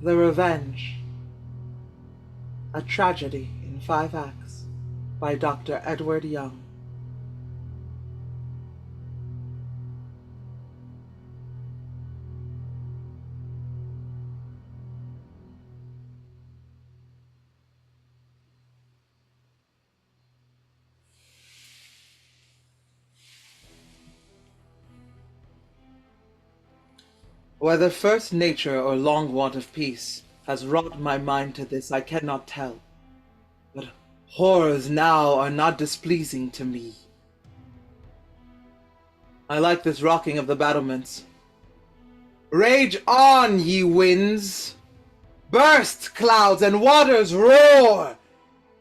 The Revenge, a Tragedy in 5 Acts by Dr. Edward Young. Whether first nature or long want of peace has wrought my mind to this, I cannot tell. But horrors now are not displeasing to me. I like this rocking of the battlements. Rage on, ye winds! Burst, clouds, and waters roar!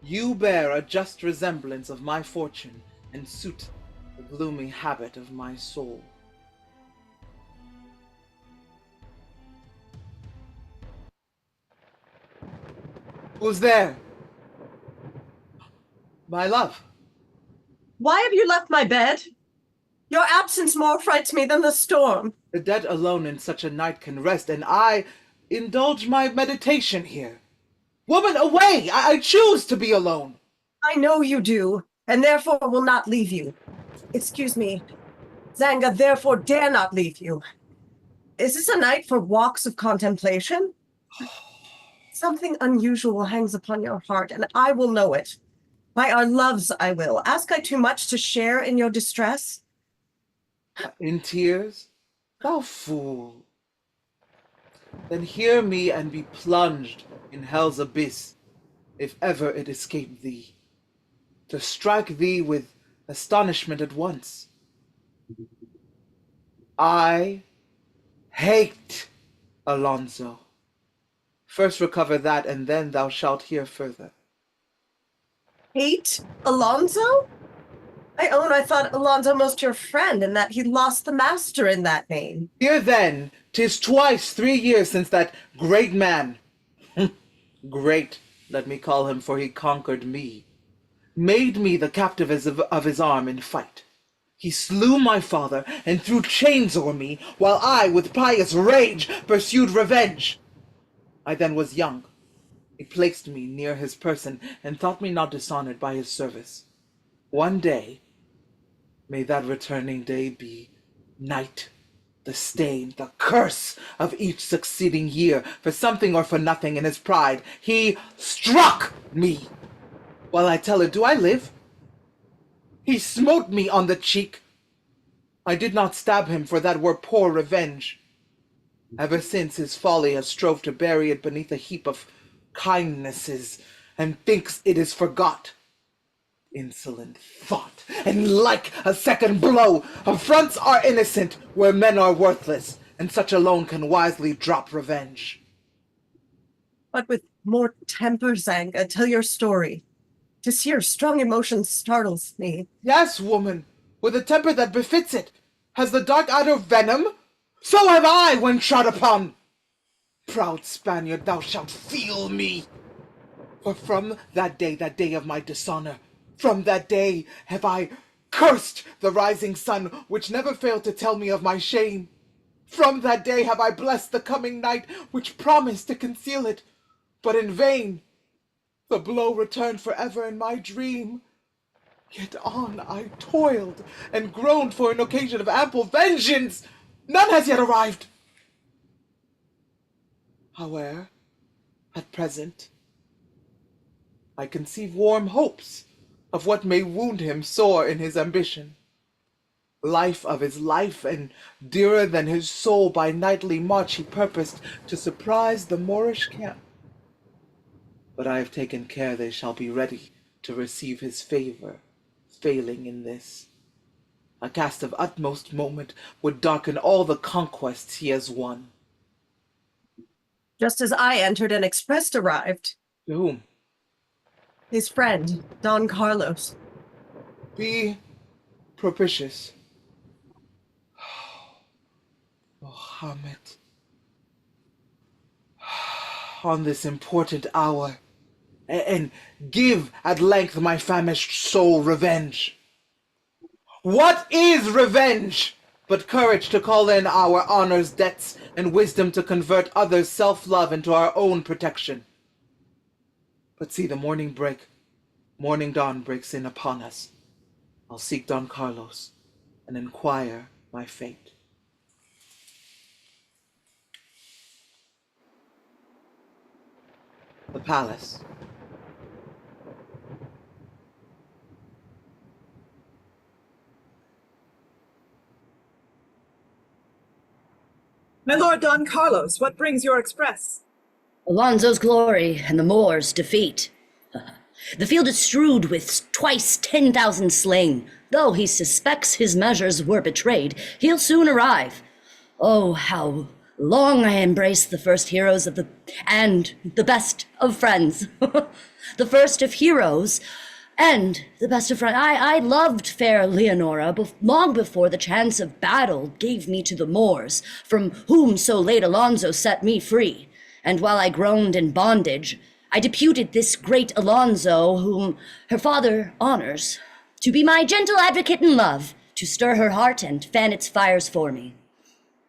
You bear a just resemblance of my fortune, and suit the gloomy habit of my soul. Who's there? My love. Why have you left my bed? Your absence more frights me than the storm. The dead alone in such a night can rest, and I indulge my meditation here. Woman, away! I choose to be alone. I know you do, and therefore will not leave you. Excuse me, Zanga therefore dare not leave you. Is this a night for walks of contemplation? Something unusual hangs upon your heart, and I will know it. By our loves I will. Ask I too much to share in your distress? In tears? Thou fool. Then hear me and be plunged in hell's abyss, if ever it escape thee, to strike thee with astonishment at once. I hate Alonso. First recover that, and then thou shalt hear further. Hate Alonso? I own I thought Alonso most your friend, and that he lost the master in that name. Here then, 'tis twice 3 years since that great man, great, let me call him, for he conquered me, made me the captive of his arm in fight. He slew my father, and threw chains o'er me, while I, with pious rage, pursued revenge. I then was young. He placed me near his person, and thought me not dishonored by his service. One day, may that returning day be night, the stain, the curse of each succeeding year, for something or for nothing in his pride, he struck me. While I tell it, do I live? He smote me on the cheek. I did not stab him, for that were poor revenge. Ever since his folly has strove to bury it beneath a heap of kindnesses, and thinks it is forgot. Insolent thought, and like a second blow, affronts are innocent where men are worthless, and such alone can wisely drop revenge. But with more temper, Zanga, tell your story. To see your strong emotion startles me. Yes, woman, with a temper that befits it. Has the dark adder venom? So have I when trod upon. Proud Spaniard, thou shalt feel me. For from that day of my dishonor, from that day have I cursed the rising sun, which never failed to tell me of my shame. From that day have I blessed the coming night, which promised to conceal it, but in vain. The blow returned forever in my dream. Yet on I toiled and groaned for an occasion of ample vengeance. None has yet arrived. Howe'er, at present, I conceive warm hopes of what may wound him sore in his ambition. Life of his life, and dearer than his soul, by nightly march he purposed to surprise the Moorish camp. But I have taken care they shall be ready to receive his favor, failing in this. A cast of utmost moment would darken all the conquests he has won. Just as I entered, an express arrived. To whom? His friend, Don Carlos. Be propitious. Mohammed, on this important hour, and give at length my famished soul revenge. What is revenge? but courage to call in our honor's debts and wisdom to convert others' self-love into our own protection. But see, the morning dawn breaks in upon us. I'll seek Don Carlos and inquire my fate. The palace. My lord Don Carlos, what brings your express? Alonso's glory and the Moors' defeat. The field is strewed with twice 10,000 slain. Though he suspects his measures were betrayed, he'll soon arrive. Oh, how long I embraced the first heroes and the best of friends. The first of heroes and the best of friends. I loved fair Leonora long before the chance of battle gave me to the Moors, from whom so late Alonso set me free. And while I groaned in bondage, I deputed this great Alonso, whom her father honors, to be my gentle advocate in love, to stir her heart and fan its fires for me.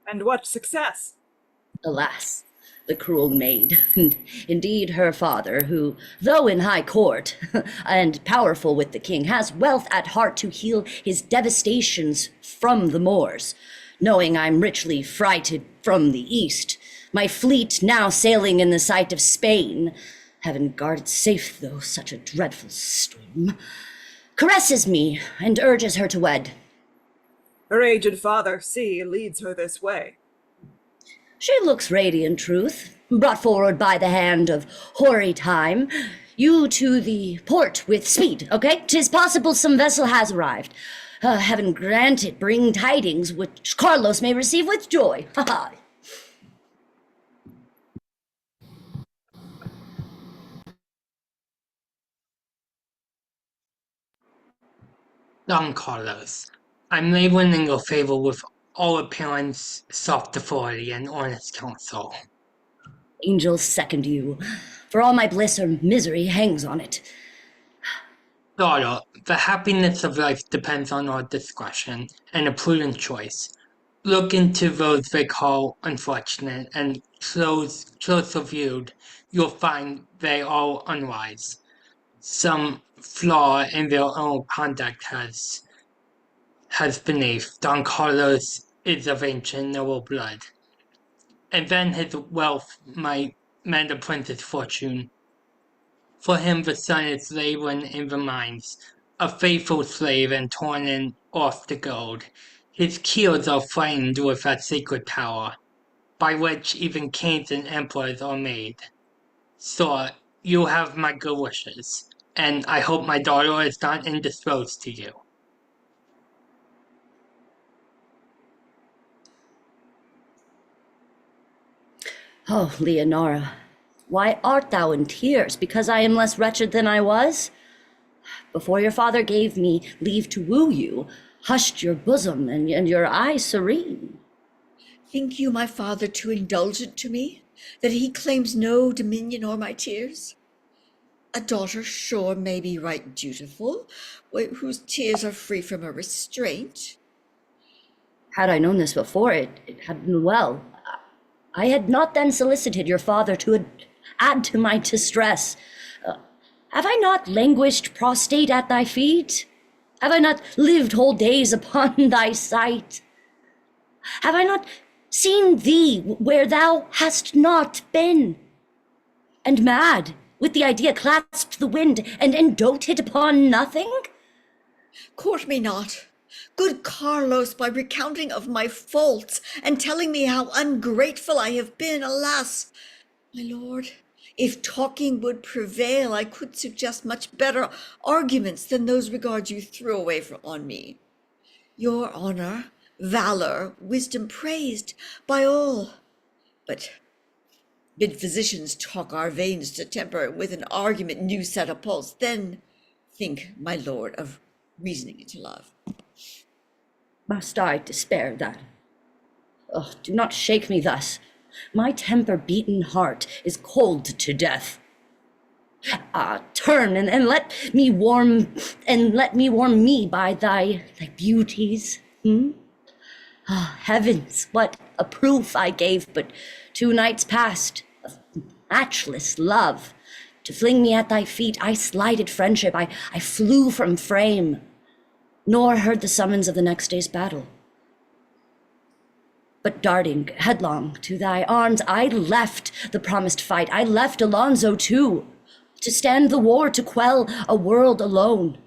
And what success? Alas, the cruel maid, and indeed her father, who, though in high court and powerful with the king, has wealth at heart to heal his devastations from the Moors. Knowing I'm richly frighted from the east, my fleet now sailing in the sight of Spain, heaven guard it safe though such a dreadful storm, caresses me and urges her to wed. Her aged father, see, leads her this way. She looks radiant, truth, brought forward by the hand of hoary time. You to the port with speed, okay? 'Tis possible some vessel has arrived. Heaven grant it bring tidings which Carlos may receive with joy. Ha ha. Don Carlos, I'm laboring in your favor with all appearance, soft authority, and honest counsel. Angels second you, for all my bliss or misery hangs on it. Daughter, the happiness of life depends on our discretion and a prudent choice. Look into those they call unfortunate, and closer viewed, you'll find they are unwise. Some flaw in their own conduct has beneath. Don Carlos is of ancient noble blood, and then his wealth might mend a prince's fortune. For him the sun is laboring in the mines, a faithful slave and torn off the gold. His keels are flamed with that sacred power, by which even kings and emperors are made. So, you have my good wishes, and I hope my daughter is not indisposed to you. Oh, Leonora, why art thou in tears? Because I am less wretched than I was? Before your father gave me leave to woo you, hushed your bosom and your eyes serene. Think you my father too indulgent to me, that he claims no dominion o'er my tears? A daughter sure may be right dutiful, whose tears are free from a restraint. Had I known this before, it had been well. I had not then solicited your father to add to my distress. Have I not languished prostrate at thy feet? Have I not lived whole days upon thy sight? Have I not seen thee where thou hast not been? And mad, with the idea clasped the wind, and doted upon nothing? Court me not, good Carlos, by recounting of my faults, and telling me how ungrateful I have been. Alas, my lord, if talking would prevail, I could suggest much better arguments than those regards you threw away on me. Your honor, valor, wisdom praised by all, but bid physicians talk our veins to temper with an argument new set a pulse, then think, my lord, of reasoning into love. Must I despair then? Oh, do not shake me thus. My temper-beaten heart is cold to death. Turn and let me warm me by thy beauties. Heavens, what a proof I gave but 2 nights past of matchless love. To fling me at thy feet, I slighted friendship, I flew from frame, nor heard the summons of the next day's battle. But darting headlong to thy arms, I left the promised fight, I left Alonso too, to stand the war, to quell a world alone.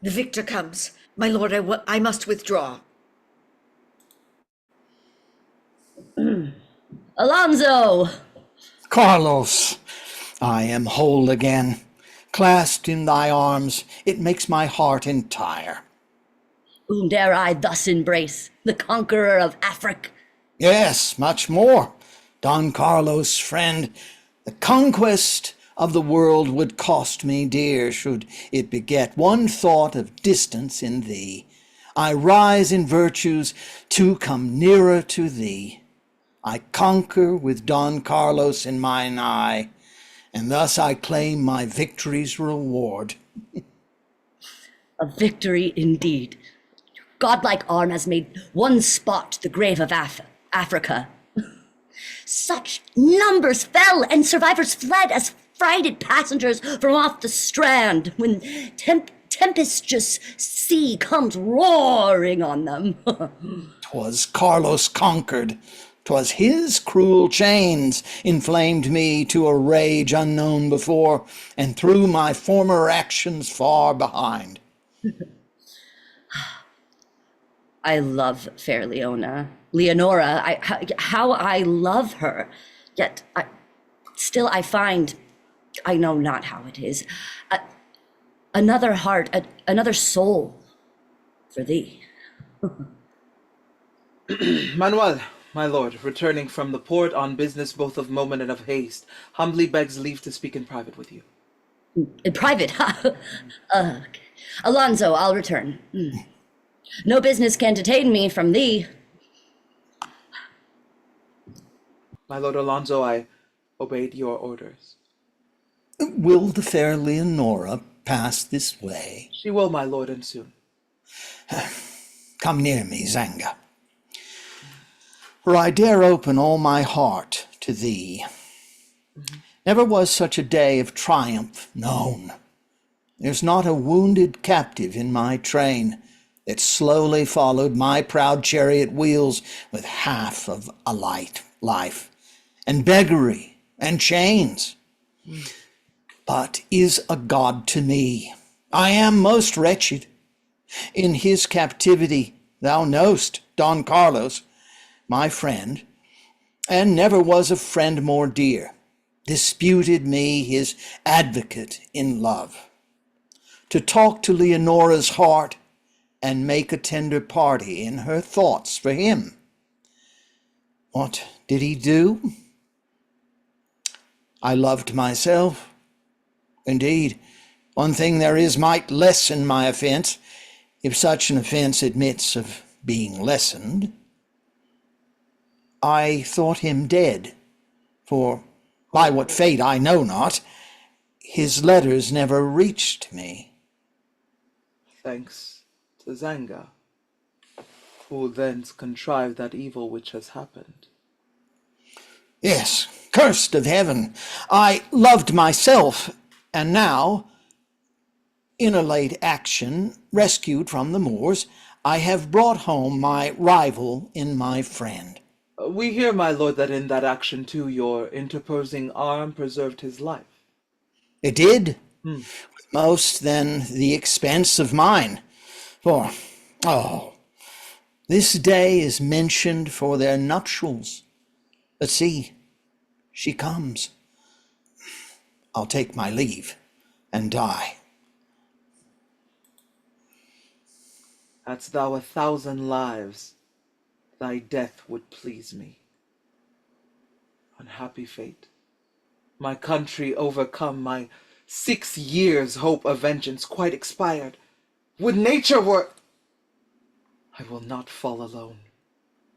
The victor comes. My lord, I must withdraw. Alonso! Carlos, I am whole again. Clasped in thy arms, it makes my heart entire. Whom dare I thus embrace, the conqueror of Afric? Yes, much more. Don Carlos, friend, the conquest of the world would cost me dear, should it beget one thought of distance in thee. I rise in virtues to come nearer to thee. I conquer with Don Carlos in mine eye, and thus I claim my victory's reward. A victory indeed. Godlike arm has made one spot the grave of Africa. Such numbers fell, and survivors fled as frighted passengers from off the strand when tempestuous sea comes roaring on them. 'Twas Carlos conquered. 'Twas his cruel chains inflamed me to a rage unknown before, and threw my former actions far behind. I love fair Leonora. How I love her. Yet still I find, I know not how it is, another heart, another soul for thee. Manuel, my lord, returning from the port on business both of moment and of haste, humbly begs leave to speak in private with you. In private, okay. Alonso, I'll return. No business can detain me from thee. My lord Alonso, I obeyed your orders. Will the fair Leonora pass this way? She will, my lord, and soon. Come near me, Zanga, for I dare open all my heart to thee. Never was such a day of triumph known. There's not a wounded captive in my train that slowly followed my proud chariot wheels with half of a light life, and beggary and chains, but is a god to me. I am most wretched. In his captivity, thou know'st, Don Carlos, my friend, and never was a friend more dear, disputed me his advocate in love. To talk to Leonora's heart and make a tender party in her thoughts for him. What did he do? I loved myself. Indeed, one thing there is might lessen my offense, if such an offense admits of being lessened. I thought him dead, for by what fate I know not, his letters never reached me. Thanks to Zanga, who thence contrived that evil which has happened. Yes, cursed of heaven, I loved myself, and now, in a late action, rescued from the Moors, I have brought home my rival in my friend. We hear, my lord, that in that action too your interposing arm preserved his life. It did, most than the expense of mine. For, this day is mentioned for their nuptials. But see, she comes. I'll take my leave and die. Hadst thou 1,000 lives, thy death would please me. Unhappy fate, my country overcome, my 6 years' hope of vengeance quite expired. Would nature were... I will not fall alone,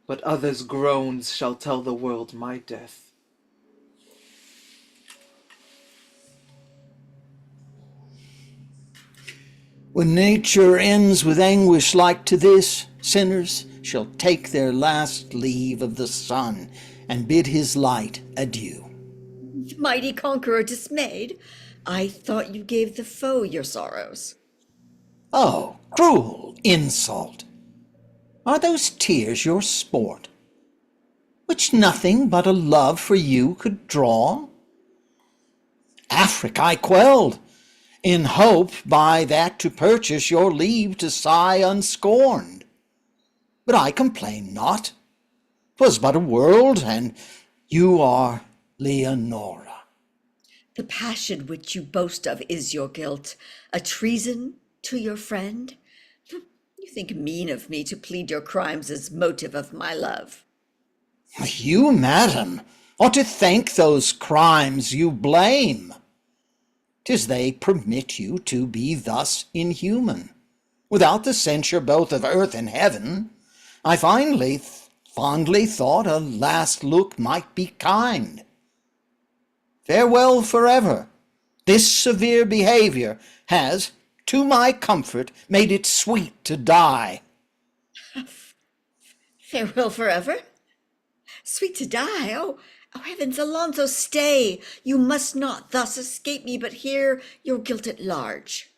but others' groans shall tell the world my death. When nature ends with anguish like to this, Sinners shall take their last leave of the sun and bid his light adieu. Mighty conqueror dismayed, I thought you gave the foe your sorrows. Oh, cruel insult! Are those tears your sport, which nothing but a love for you could draw? Afric I quelled, in hope by that to purchase your leave to sigh unscorned. But I complain not. 'Twas but a world, and you are Leonora. The passion which you boast of is your guilt, a treason to your friend. You think mean of me to plead your crimes as motive of my love. You, madam, ought to thank those crimes you blame. 'Tis they permit you to be thus inhuman. Without the censure both of earth and heaven, I fondly thought a last look might be kind. Farewell forever. This severe behavior has, to my comfort, made it sweet to die. Farewell forever? Sweet to die? Oh, heavens, Alonso, stay! You must not thus escape me, but hear your guilt at large.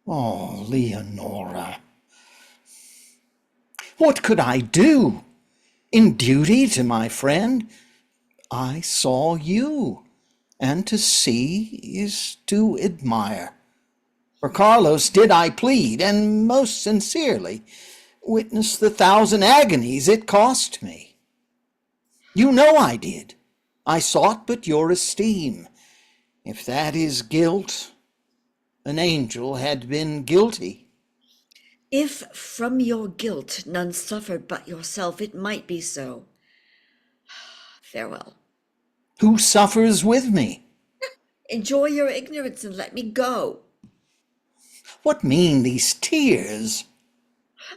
Oh, Leonora, what could I do? In duty to my friend, I saw you, and to see is to admire. For Carlos did I plead, and most sincerely, witness the 1,000 agonies it cost me. You know I did. I sought but your esteem. If that is guilt, an angel had been guilty. If from your guilt none suffered but yourself, it might be so. Farewell. Who suffers with me? Enjoy your ignorance and let me go. What mean these tears?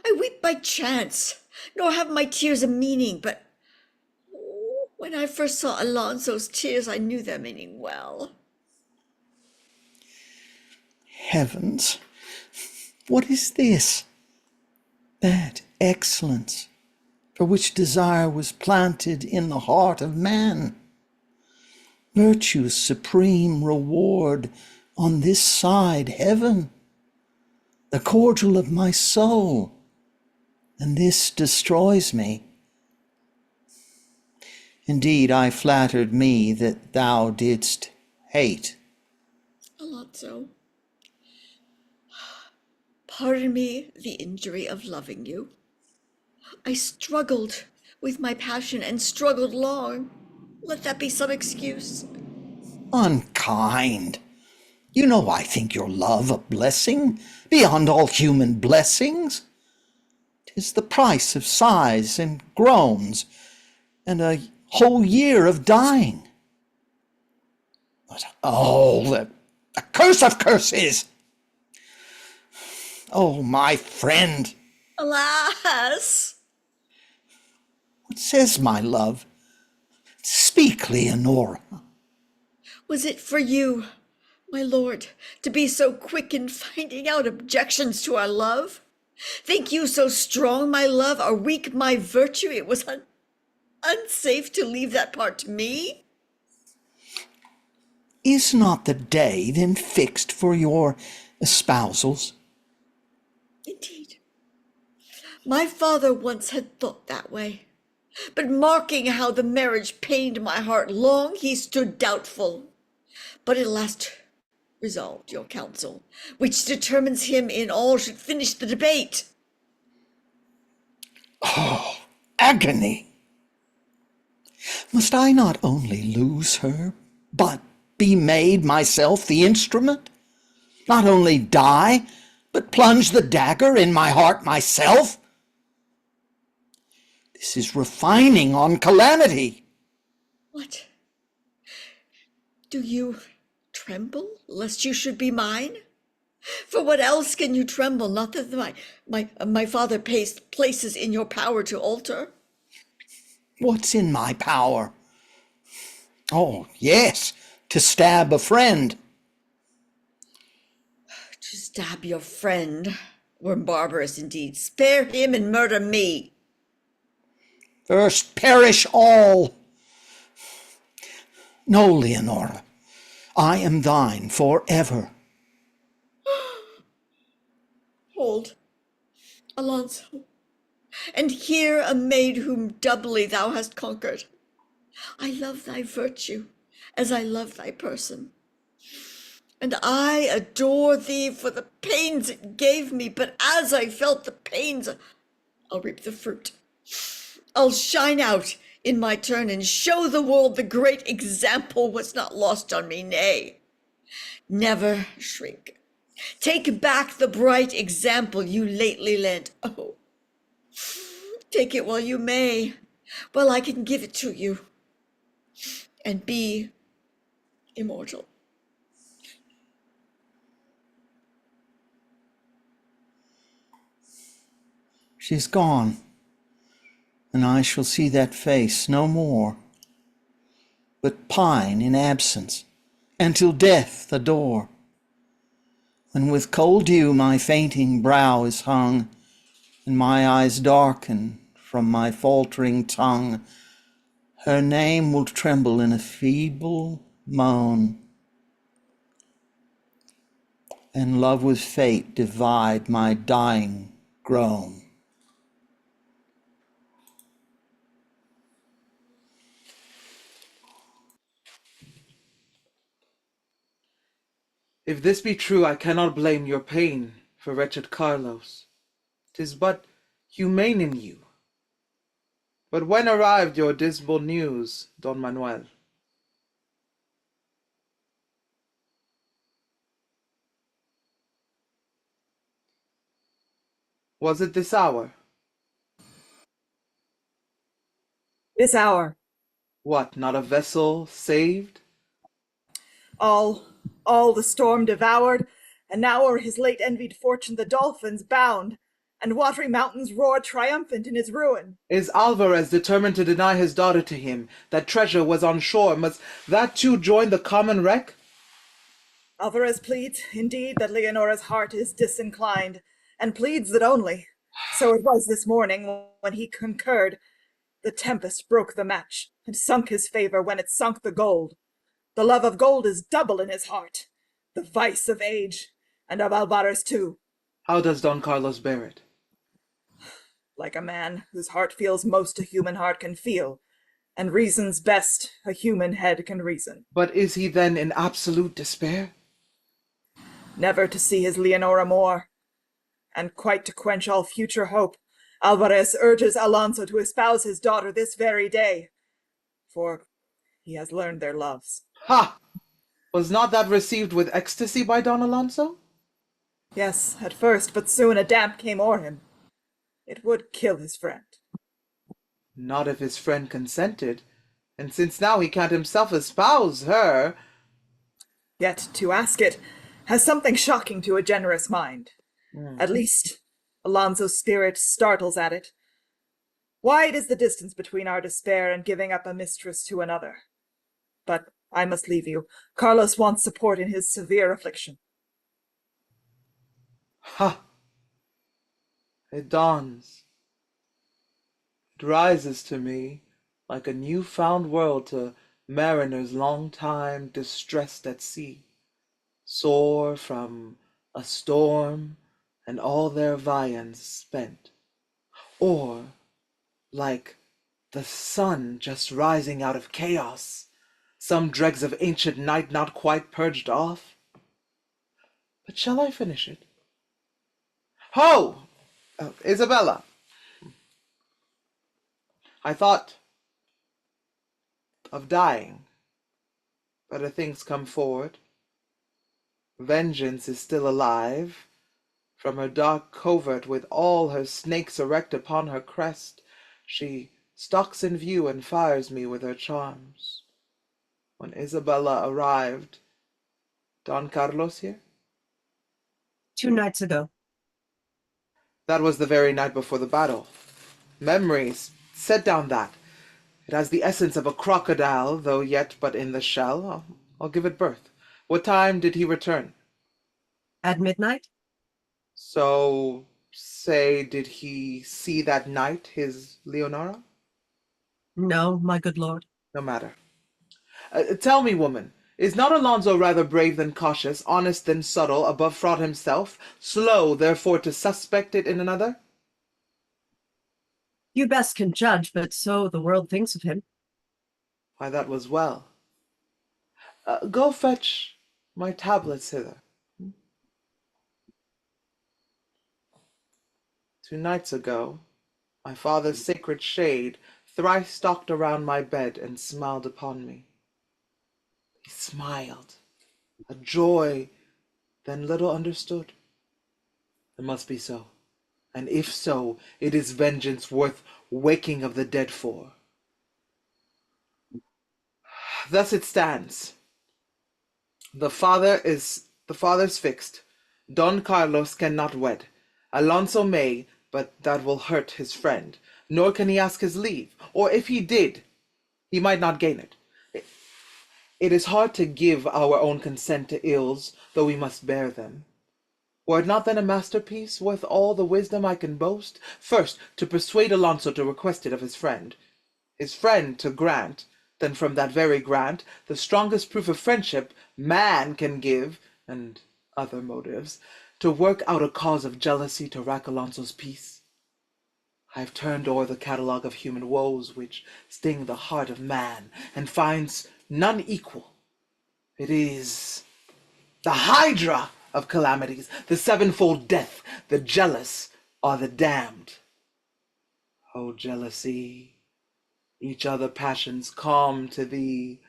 I weep by chance, nor have my tears a meaning, but when I first saw Alonso's tears, I knew their meaning well. Heavens, what is this? That excellence for which desire was planted in the heart of man. Virtue's supreme reward on this side heaven. The cordial of my soul, and this destroys me. Indeed, I flattered me that thou didst hate. Alonso, pardon me the injury of loving you. I struggled with my passion and struggled long. Let that be some excuse. Unkind. You know I think your love a blessing beyond all human blessings. 'Tis the price of sighs and groans and a whole year of dying. But oh, the curse of curses! Oh, my friend, Alas! what says my love? Speak, Leonora. Was it for you, my lord, to be so quick in finding out objections to our love? Think you so strong, my love, or weak my virtue, it was unsafe to leave that part to me? Is not the day then fixed for your espousals? Indeed. My father once had thought that way, but marking how the marriage pained my heart, long he stood doubtful, but at last resolved your counsel, which determines him in all should finish the debate. Oh, agony! Must I not only lose her, but be made myself the instrument? Not only die, but plunge the dagger in my heart myself? This is refining on calamity. What? Do you tremble lest you should be mine? For what else can you tremble? Not that my father places in your power to alter. What's in my power? Oh, yes, to stab a friend. To stab your friend. were barbarous indeed. Spare him and murder me. First perish all. No, Leonora, I am thine forever. Hold, Alonso, and hear a maid whom doubly thou hast conquered. I love thy virtue as I love thy person, and I adore thee for the pains it gave me, but as I felt the pains, I'll reap the fruit. I'll shine out in my turn and show the world the great example was not lost on me. Nay, never shrink. Take back the bright example you lately lent. Oh, take it while you may, while I can give it to you, and be immortal. She's gone, and I shall see that face no more, but pine in absence, and till death adore. When with cold dew my fainting brow is hung, and my eyes darken from my faltering tongue, her name will tremble in a feeble moan, and love with fate divide my dying groan. If this be true, I cannot blame your pain for wretched Carlos. 'Tis but humane in you. But when arrived your dismal news, Don Manuel? Was it this hour? This hour, What, not a vessel saved? all the storm devoured, and now o'er his late envied fortune the dolphins bound, and watery mountains roar triumphant in his ruin. Is Alvarez determined to deny his daughter to him? That treasure was on shore. Must that too join the common wreck? Alvarez pleads, indeed, that Leonora's heart is disinclined, and pleads that only. So it was this morning, when he concurred. The tempest broke the match, and sunk his favor when it sunk the gold. The love of gold is double in his heart, the vice of age, and of Alvarez too. How does Don Carlos bear it? Like a man whose heart feels most a human heart can feel, and reasons best a human head can reason. But is he then in absolute despair? Never to see his Leonora more, and quite to quench all future hope, Alvarez urges Alonso to espouse his daughter this very day, for he has learned their loves. Ha! Was not that received with ecstasy by Don Alonso? Yes, at first, but soon a damp came o'er him. It would kill his friend. Not if his friend consented, and since now he can't himself espouse her. Yet to ask it has something shocking to a generous mind. At least, Alonso's spirit startles at it. Wide is the distance between our despair and giving up a mistress to another. But I must leave you. Carlos wants support in his severe affliction. Ha! It dawns. It rises to me like a new-found world to mariners long time distressed at sea, sore from a storm and all their viands spent. Or like the sun just rising out of chaos, some dregs of ancient night not quite purged off. But shall I finish it? Ho! Isabella! I thought of dying. Better things come forward. Vengeance is still alive. From her dark covert, with all her snakes erect upon her crest, she stalks in view and fires me with her charms. When Isabella arrived, Don Carlos here? 2 nights ago. That was the very night before the battle. Memories, set down that. It has the essence of a crocodile, though yet but in the shell. I'll give it birth. What time did he return? At midnight? So, say, did he see that night his Leonora? No, my good lord. No matter. Tell me, woman, is not Alonso rather brave than cautious, honest than subtle, above fraud himself, slow, therefore, to suspect it in another? You best can judge, but so the world thinks of him. Why, that was well. Go fetch my tablets hither. 2 nights ago, my father's sacred shade thrice stalked around my bed and smiled upon me. He smiled, a joy then little understood. It must be so, and if so, it is vengeance worth waking of the dead for. Thus it stands. The father's fixed. Don Carlos cannot wed. Alonso may, but that will hurt his friend. Nor can he ask his leave, or if he did, he might not gain it. It is hard to give our own consent to ills, though we must bear them. Were it not then a masterpiece, worth all the wisdom I can boast? First, to persuade Alonso to request it of his friend to grant, then from that very grant, the strongest proof of friendship man can give, and other motives, to work out a cause of jealousy to rack Alonso's peace. I have turned o'er the catalogue of human woes which sting the heart of man, and finds none equal. It is the hydra of calamities, the sevenfold death. The jealous are the damned. O jealousy, each other passions calm to thee,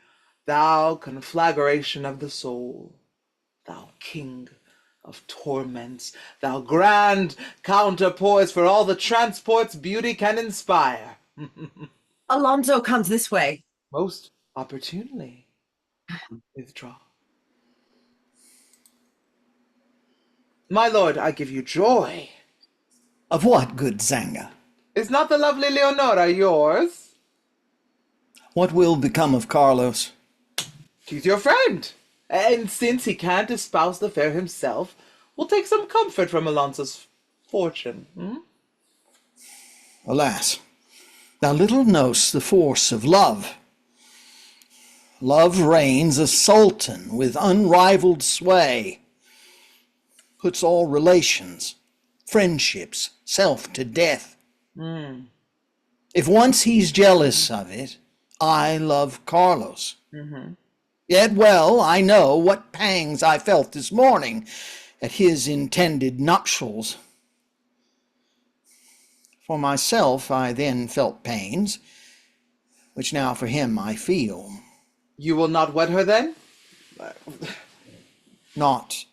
thou conflagration of the soul, thou king of torments, thou grand counterpoise for all the transports beauty can inspire. Alonso comes this way. Most opportunely. Withdraw. My lord, I give you joy. Of what, good Zanga? Is not the lovely Leonora yours? What will become of Carlos? She's your friend. And since he can't espouse the fair himself, we'll take some comfort from Alonso's fortune. Alas, thou little know'st the force of love. Love reigns a sultan with unrivaled sway, puts all relations, friendships, self to death. If once he's jealous of it, I love Carlos. Yet well I know what pangs I felt this morning at his intended nuptials. For myself I then felt pains, which now for him I feel. You will not wed her then? Not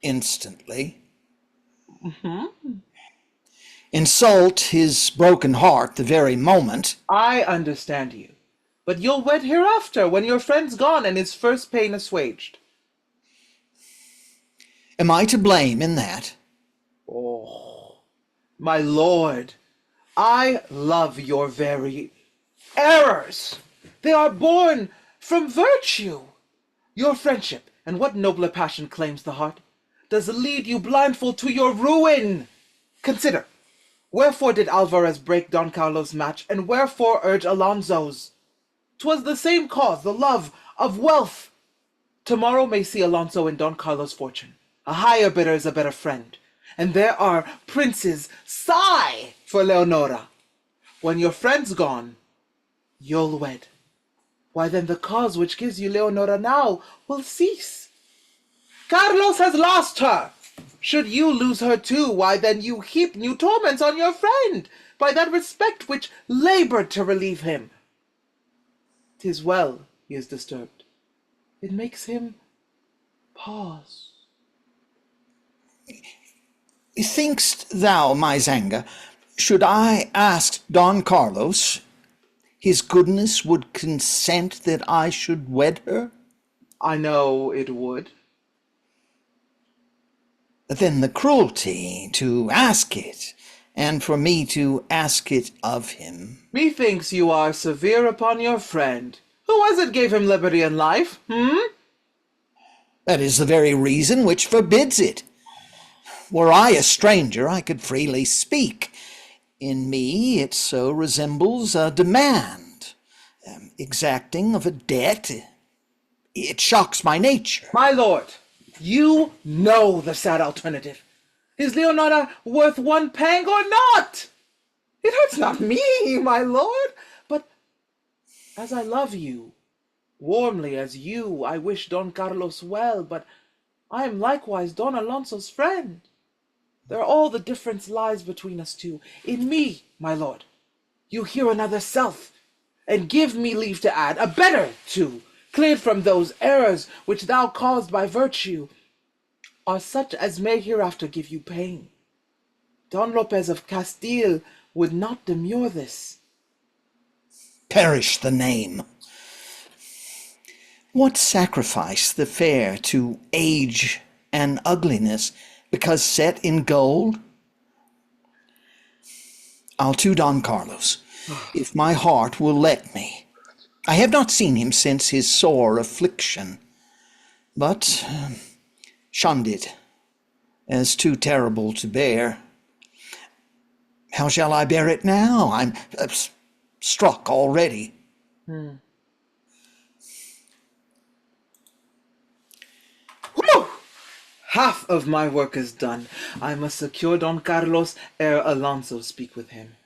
instantly. Insult his broken heart the very moment. I understand you. But you'll wed hereafter, when your friend's gone and his first pain assuaged. Am I to blame in that? Oh, my lord, I love your very errors. They are born from virtue. Your friendship, and what nobler passion claims the heart, does lead you blindfold to your ruin. Consider, wherefore did Alvarez break Don Carlos' match, and wherefore urge Alonso's? 'Twas the same cause, the love of wealth. Tomorrow may see Alonso in Don Carlos' fortune. A higher bidder is a better friend, and there are princes sigh for Leonora. When your friend's gone, you'll wed. Why then the cause which gives you Leonora now will cease. Carlos has lost her. Should you lose her too, why then you heap new torments on your friend, by that respect which labored to relieve him. 'Tis well he is disturbed. It makes him pause. Think'st thou, my Zanga, should I ask Don Carlos, his goodness would consent that I should wed her? I know it would. Then the cruelty to ask it, and for me to ask it of him. Methinks you are severe upon your friend. Who was it gave him liberty and life, That is the very reason which forbids it. Were I a stranger, I could freely speak. In me it so resembles a demand, exacting of a debt. It shocks my nature. My lord, you know the sad alternative. Is Leonora worth one pang or not? It hurts not me, my lord, but as I love you, warmly as you, I wish Don Carlos well, but I am likewise Don Alonso's friend. There all the difference lies between us two. In me, my lord, you hear another self, and give me leave to add a better too, cleared from those errors which thou caused by virtue, are such as may hereafter give you pain. Don Lopez of Castile would not demur this. Perish the name. What sacrifice the fair to age and ugliness because set in gold? I'll to Don Carlos, if my heart will let me. I have not seen him since his sore affliction, but shunned it as too terrible to bear. How shall I bear it now? I'm struck already. Whew! Half of my work is done. I must secure Don Carlos ere Alonso speak with him.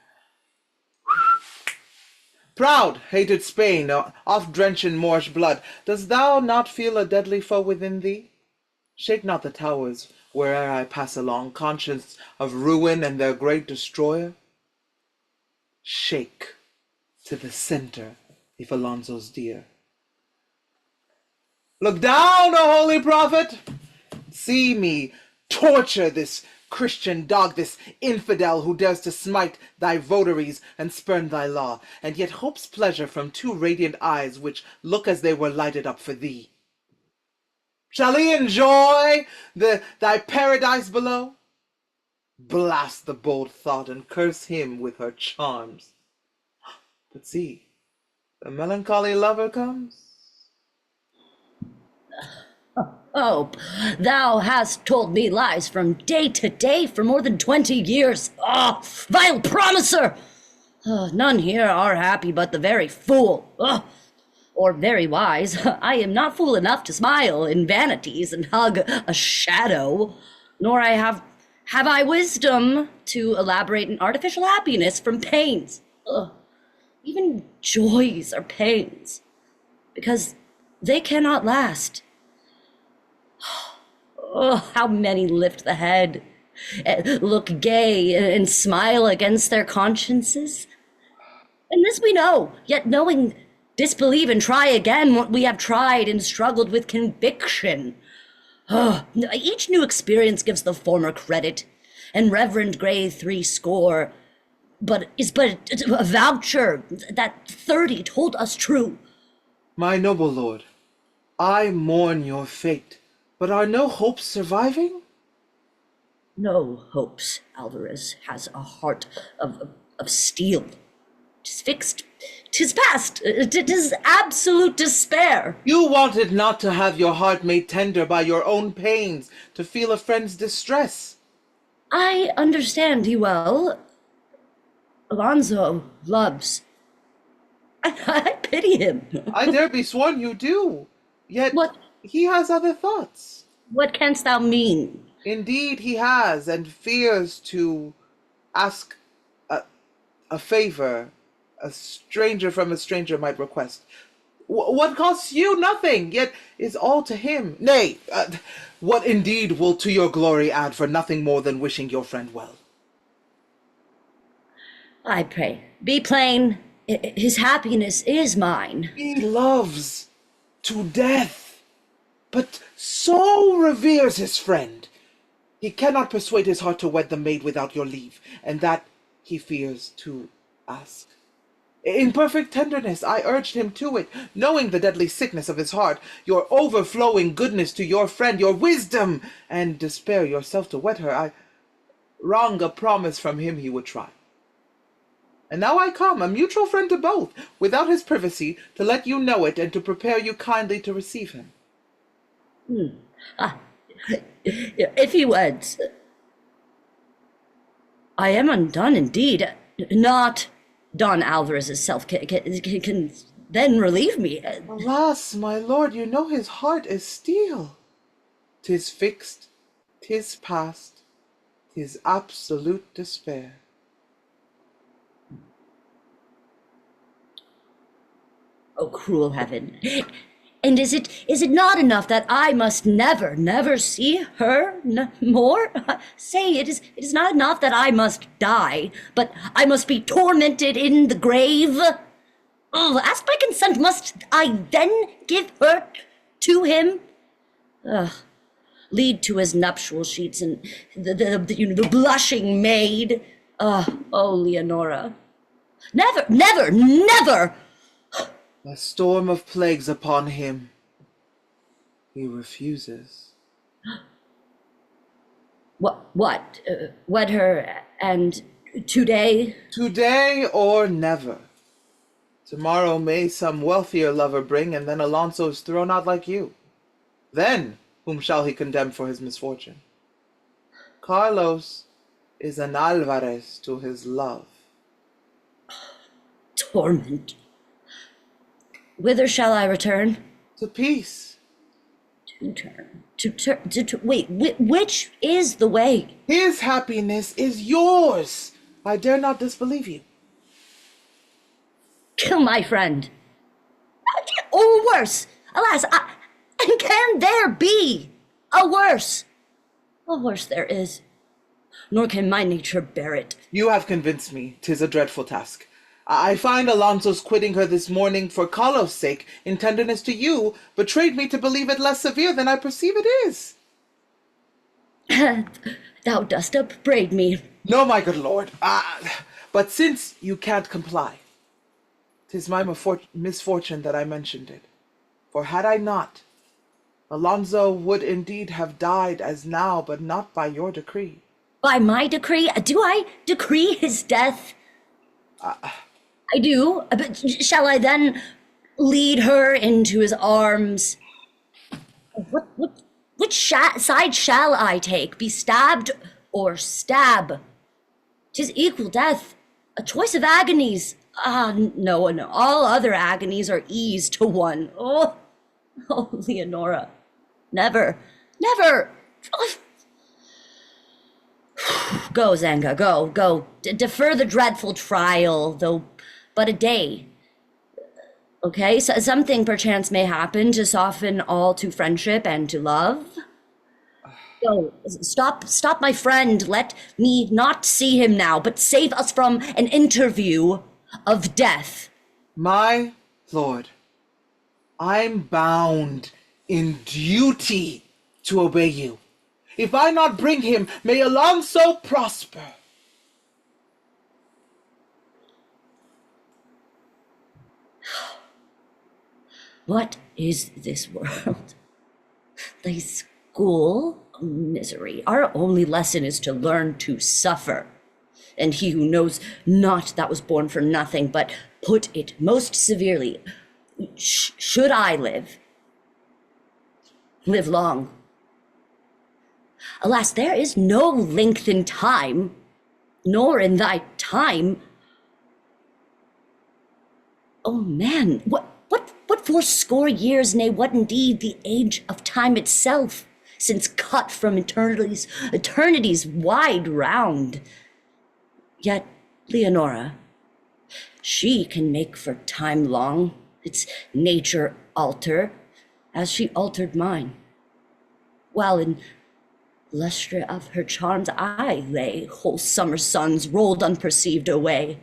Proud, hated Spain, oft drenched in Moorish blood, dost thou not feel a deadly foe within thee? Shake not the towers where'er I pass along, conscious of ruin and their great destroyer. Shake to the center, if Alonso's dear. Look down, O holy prophet! See me torture this Christian dog, this infidel who dares to smite thy votaries and spurn thy law, and yet hopes pleasure from two radiant eyes which look as they were lighted up for thee. Shall he enjoy thy paradise below? Blast the bold thought and curse him with her charms. But see, the melancholy lover comes. Oh, thou hast told me lies from day to day for more than 20 years. Ah, vile promiser! None here are happy but the very fool. Or very wise. I am not fool enough to smile in vanities and hug a shadow, nor have I wisdom to elaborate an artificial happiness from pains. Even joys are pains, because they cannot last. Oh, how many lift the head, look gay, and smile against their consciences? And this we know, yet knowing, disbelieve and try again what we have tried and struggled with conviction. Each new experience gives the former credit, and Reverend Gray threescore, but is but a voucher that 30 told us true. My noble lord, I mourn your fate, but are no hopes surviving? No hopes. Alvarez has a heart of steel. 'Tis fixed, 'tis past, 'tis absolute despair. You wanted not to have your heart made tender by your own pains, to feel a friend's distress. I understand thee well. Alonso loves. I pity him. I dare be sworn you do, yet What? he has other thoughts. What canst thou mean? Indeed he has, and fears to ask a favor a stranger from a stranger might request. What costs you nothing, yet is all to him. Nay, what indeed will to your glory add for nothing more than wishing your friend well. I pray, be plain. His happiness is mine. He loves to death, but so reveres his friend. He cannot persuade his heart to wed the maid without your leave, and that he fears to ask. In perfect tenderness I urged him to it, knowing the deadly sickness of his heart, your overflowing goodness to your friend, your wisdom, and despair yourself to wed her. I wrung a promise from him he would try. And now I come, a mutual friend to both, without his privacy, to let you know it, and to prepare you kindly to receive him. If he weds, I am undone indeed. Not Don Alvarez's self can then relieve me. Alas, my lord, you know his heart is steel. 'Tis fixed, 'tis past, 'tis absolute despair. Oh, cruel heaven. And is it not enough that I must never see her more? Say, it is not enough that I must die, but I must be tormented in the grave. Oh, ask my consent, must I then give her to him? Lead to his nuptial sheets and the blushing maid. Oh, Leonora. Never! A storm of plagues upon him. He refuses. What? Wed her and today? Today or never. Tomorrow may some wealthier lover bring, and then Alonso is thrown out like you. Then whom shall he condemn for his misfortune? Carlos is an Alvarez to his love. Torment. Whither shall I return? To peace. Wait, which is the way? His happiness is yours. I dare not disbelieve you. Kill my friend. Or worse. Alas, and can there be a worse? A worse there is. Nor can my nature bear it. You have convinced me 'tis a dreadful task. I find Alonso's quitting her this morning for Carlos' sake, in tenderness to you, betrayed me to believe it less severe than I perceive it is. Thou dost upbraid me. No, my good lord. But since you can't comply, 'tis my misfortune that I mentioned it. For had I not, Alonso would indeed have died as now, but not by your decree. By my decree? Do I decree his death? I do, but shall I then lead her into his arms? Which side shall I take? Be stabbed or stab? 'Tis equal death, a choice of agonies. No, all other agonies are ease to one. Oh, Leonora, never. Go, Zanga, go. Defer the dreadful trial, though but a day. Okay, so something perchance may happen to soften all to friendship and to love. Go, stop, my friend. Let me not see him now, but save us from an interview of death. My lord, I'm bound in duty to obey you. If I not bring him, may Alonso prosper. What is this world? Thy school of misery. Our only lesson is to learn to suffer. And he who knows not that was born for nothing, but put it most severely, should I live long. Alas, there is no length in time, nor in thy time. Oh man, what 80 years, nay, what indeed the age of time itself, since cut from eternity's wide round. Yet, Leonora, she can make for time long, its nature alter, as she altered mine. While in lustre of her charms I lay, whole summer suns rolled unperceived away.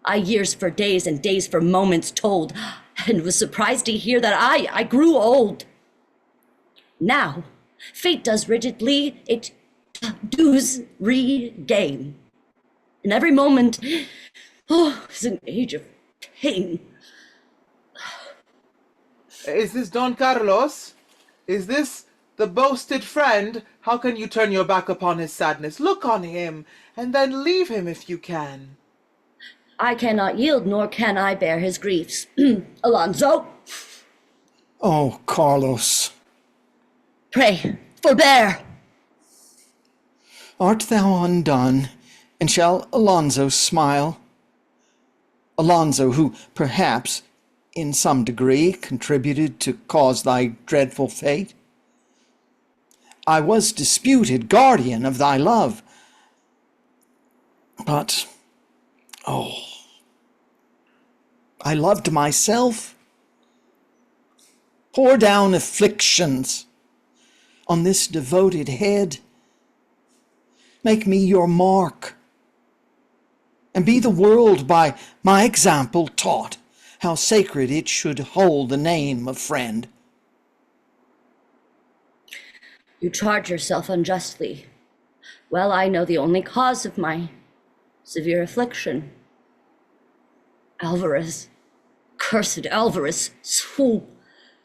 I years for days and days for moments told, and was surprised to hear that I grew old. Now, fate does rigidly, it does regain. And every moment, is an age of pain. Is this Don Carlos? Is this the boasted friend? How can you turn your back upon his sadness? Look on him, and then leave him if you can. I cannot yield, nor can I bear his griefs. Alonso! Oh, Carlos, Pray, forbear! art thou undone, And shall Alonso smile? Alonso, who perhaps in some degree contributed to cause thy dreadful fate? I was disputed guardian of thy love, but, oh, I loved myself. Pour down afflictions on this devoted head. Make me your mark, and be the world by my example taught how sacred it should hold the name of friend. You charge yourself unjustly. Well, I know the only cause of my severe affliction. Alvarez, cursed Alvarez, so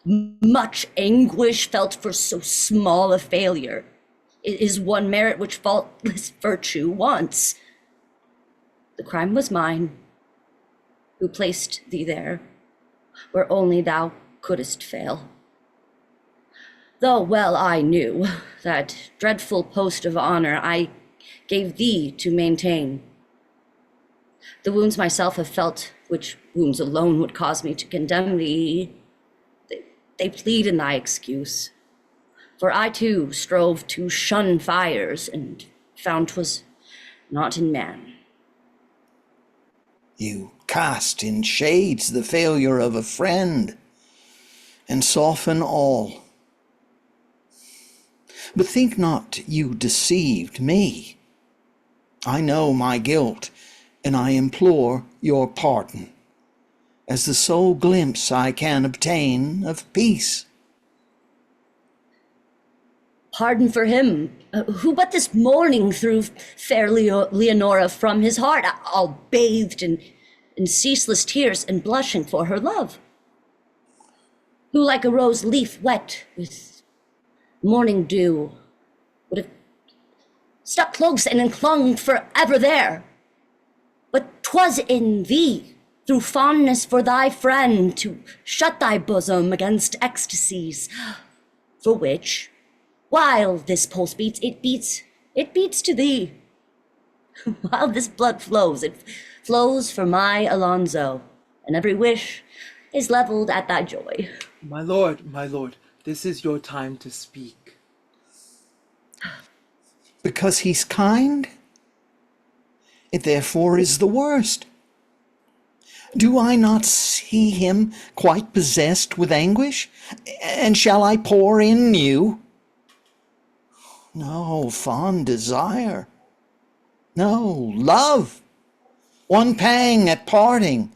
much anguish felt for so small a failure. It is one merit which faultless virtue wants. The crime was mine, who placed thee there, where only thou couldst fail. Though well I knew that dreadful post of honor I gave thee to maintain. The wounds myself have felt, which wounds alone would cause me to condemn thee, they plead in thy excuse. For I too strove to shun fires, and found 'twas not in man. You cast in shades the failure of a friend, and soften all. But think not you deceived me. I know my guilt, and I implore your pardon, as the sole glimpse I can obtain of peace. Pardon for him, who but this morning threw fair Leonora from his heart, all bathed in ceaseless tears and blushing for her love. Who like a rose leaf wet with morning dew would have stuck close and clung forever there. But 'twas in thee, through fondness for thy friend, to shut thy bosom against ecstasies, for which, while this pulse beats, it beats to thee. While this blood flows, it flows for my Alonso, and every wish is leveled at thy joy. My lord, this is your time to speak. Because he's kind? It therefore is the worst. Do I not see him quite possessed with anguish? And shall I pour in new? No fond desire. No love. One pang at parting,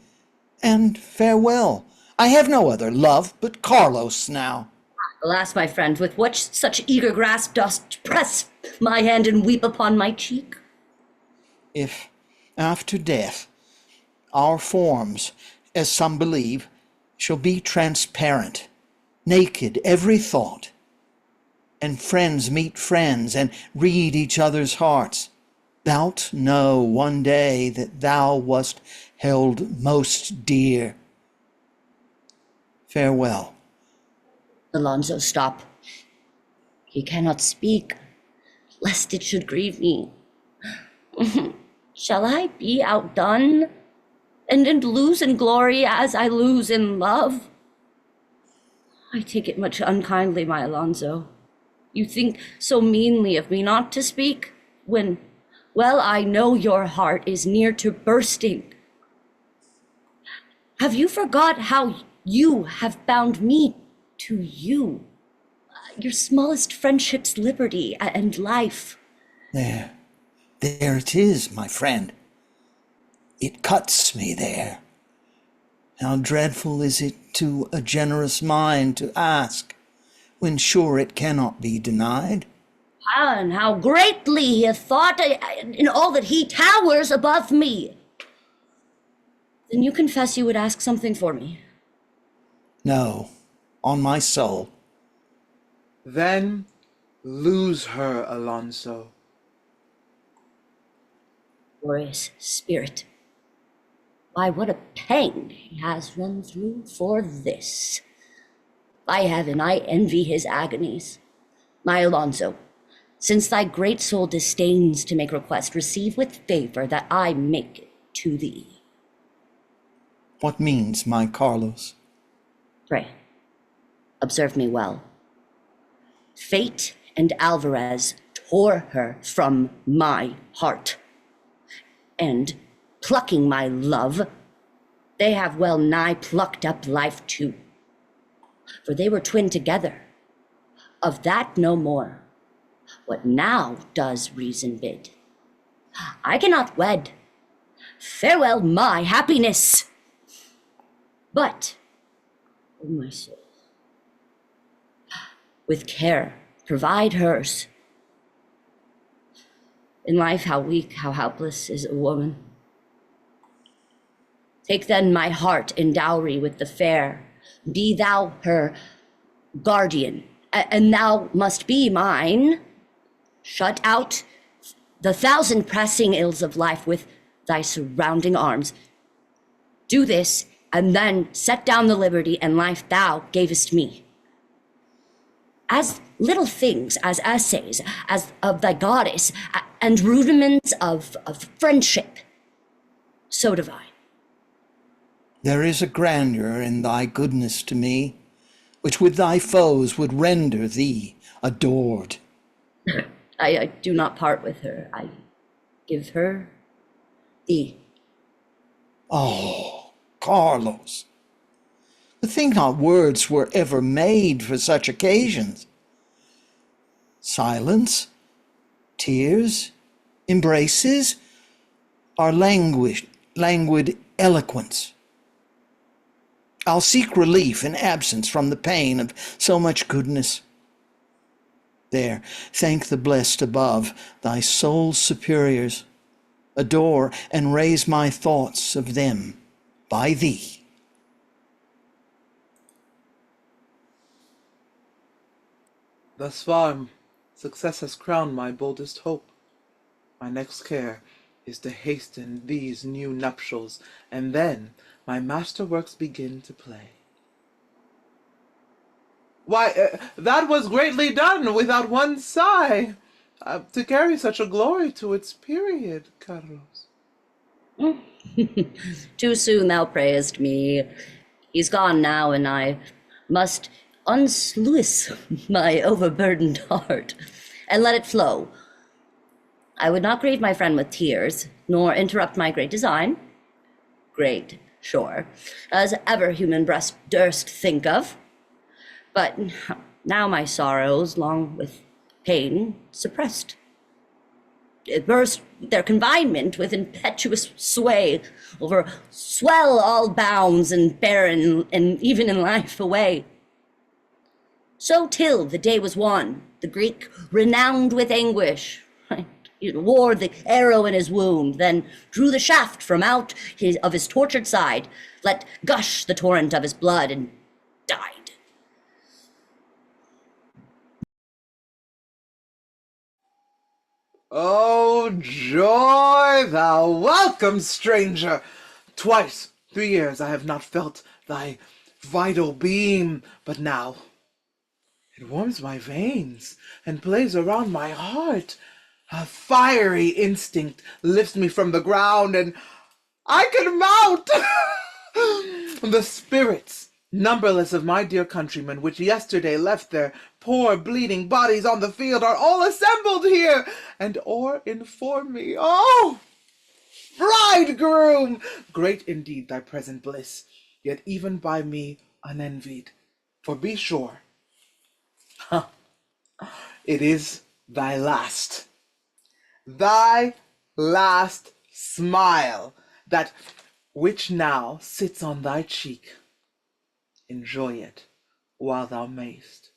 and farewell. I have no other love but Carlos now. Alas, my friend, with what such eager grasp dost press my hand and weep upon my cheek? If after death our forms, as some believe, shall be transparent, naked every thought, and friends meet friends and read each other's hearts, thou'lt know one day that thou wast held most dear. Farewell. Alonso, stop. He cannot speak, lest it should grieve me. Shall I be outdone, and lose in glory as I lose in love? I take it much unkindly, my Alonso. You think so meanly of me not to speak, when, well, I know your heart is near to bursting. Have you forgot how you have bound me to you, your smallest friendship's liberty and life? There it is, my friend. It cuts me there. How dreadful is it to a generous mind to ask, when sure it cannot be denied? And how greatly he hath thought in all that he towers above me. Then you confess you would ask something for me? No, on my soul. Then lose her, Alonso. Glorious spirit, why, what a pang he has run through for this. By heaven, I envy his agonies. My Alonso, Since thy great soul disdains to make request, receive with favor that I make it to thee. What means my Carlos? Pray, observe me well. Fate and Alvarez tore her from my heart, and plucking my love, they have well nigh plucked up life too. For they were twin together. Of that no more. What now does reason bid? I cannot wed. Farewell my happiness. But, O my soul, with care provide hers. In life, how weak, how helpless is a woman. Take then my heart in dowry with the fair. Be thou her guardian, and thou must be mine. Shut out the thousand pressing ills of life with thy surrounding arms. Do this, and then set down the liberty and life thou gavest me. As little things, as essays, as of thy goddess, and rudiments of friendship, so divine. There is a grandeur in thy goodness to me, which with thy foes would render thee adored. I do not part with her. I give her thee. Oh, Carlos, think not words were ever made for such occasions. Silence, tears, embraces are languid eloquence. I'll seek relief in absence from the pain of so much goodness. There, thank the blessed above, thy soul's superiors. Adore and raise my thoughts of them by thee. Thus far, success has crowned my boldest hope. My next care is to hasten these new nuptials, and then my masterworks begin to play. Why, that was greatly done without one sigh, to carry such a glory to its period, Carlos. Too soon thou prayest me. He's gone now, and I must unsluice my overburdened heart and let it flow. I would not grieve my friend with tears, nor interrupt my great design. Great, sure, as ever human breast durst think of. But now my sorrows, long with pain, suppressed, it burst their confinement with impetuous sway, swell all bounds and barren, and even in life away. So till the day was won, the Greek, renowned with anguish, wore the arrow in his wound, then drew the shaft from out of his tortured side, let gush the torrent of his blood, and died. Oh, joy, thou welcome stranger! Twice, 3 years, I have not felt thy vital beam, but now it warms my veins and plays around my heart. A fiery instinct lifts me from the ground, and I can mount! The spirits, numberless of my dear countrymen, which yesterday left their poor bleeding bodies on the field, are all assembled here, and o'er inform me. Oh, bridegroom! Great indeed thy present bliss, yet even by me unenvied. For be sure, it is thy last smile, that which now sits on thy cheek. Enjoy it while thou mayst.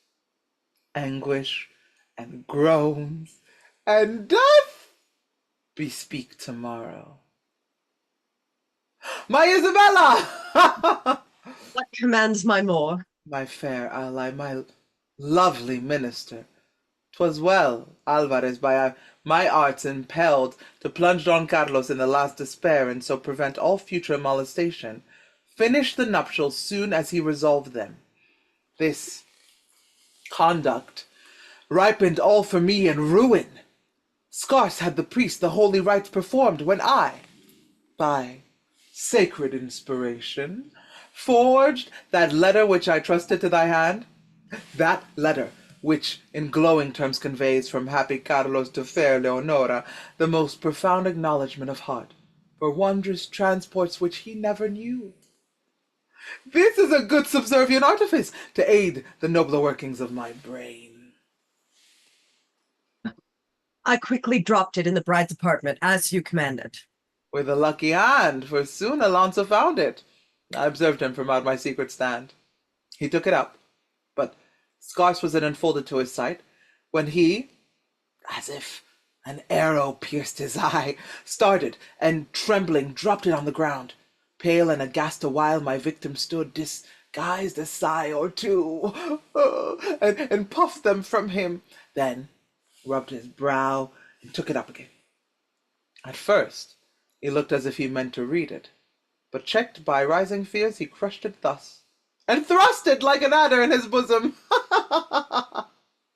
Anguish and groans and death bespeak tomorrow. My Isabella! What commands my more? My fair ally, my lovely minister. 'Twas well, Alvarez, by my arts impelled, to plunge Don Carlos in the last despair, and so prevent all future molestation. Finish the nuptials soon as he resolved them. This conduct ripened all for me in ruin. Scarce had the priest the holy rites performed when I, by sacred inspiration, forged that letter which I trusted to thy hand. That letter which in glowing terms conveys from happy Carlos to fair Leonora the most profound acknowledgment of heart for wondrous transports which he never knew. This is a good subservient artifice to aid the nobler workings of my brain. I quickly dropped it in the bride's apartment, as you commanded. With a lucky hand, for soon Alonso found it. I observed him from out my secret stand. He took it up, but scarce was it unfolded to his sight, when he, as if an arrow pierced his eye, started, and trembling dropped it on the ground. Pale and aghast awhile my victim stood, disguised a sigh or two, and puffed them from him, then rubbed his brow and took it up again. At first he looked as if he meant to read it, but checked by rising fears, he crushed it thus, and thrust it like an adder in his bosom.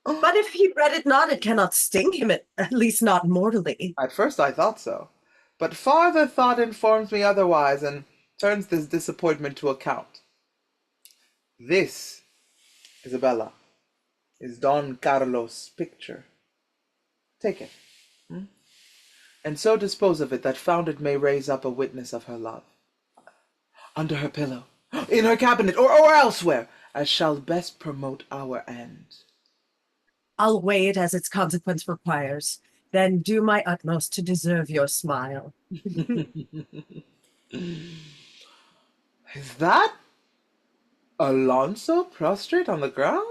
But if he read it not, it cannot sting him, at least not mortally. At first I thought so, but farther thought informs me otherwise, and turns this disappointment to account. This, Isabella, is Don Carlos' picture. Take it, and so dispose of it that found it may raise up a witness of her love. Under her pillow, in her cabinet, or elsewhere, as shall best promote our end. I'll weigh it as its consequence requires, then do my utmost to deserve your smile. Is that Alonso prostrate on the ground?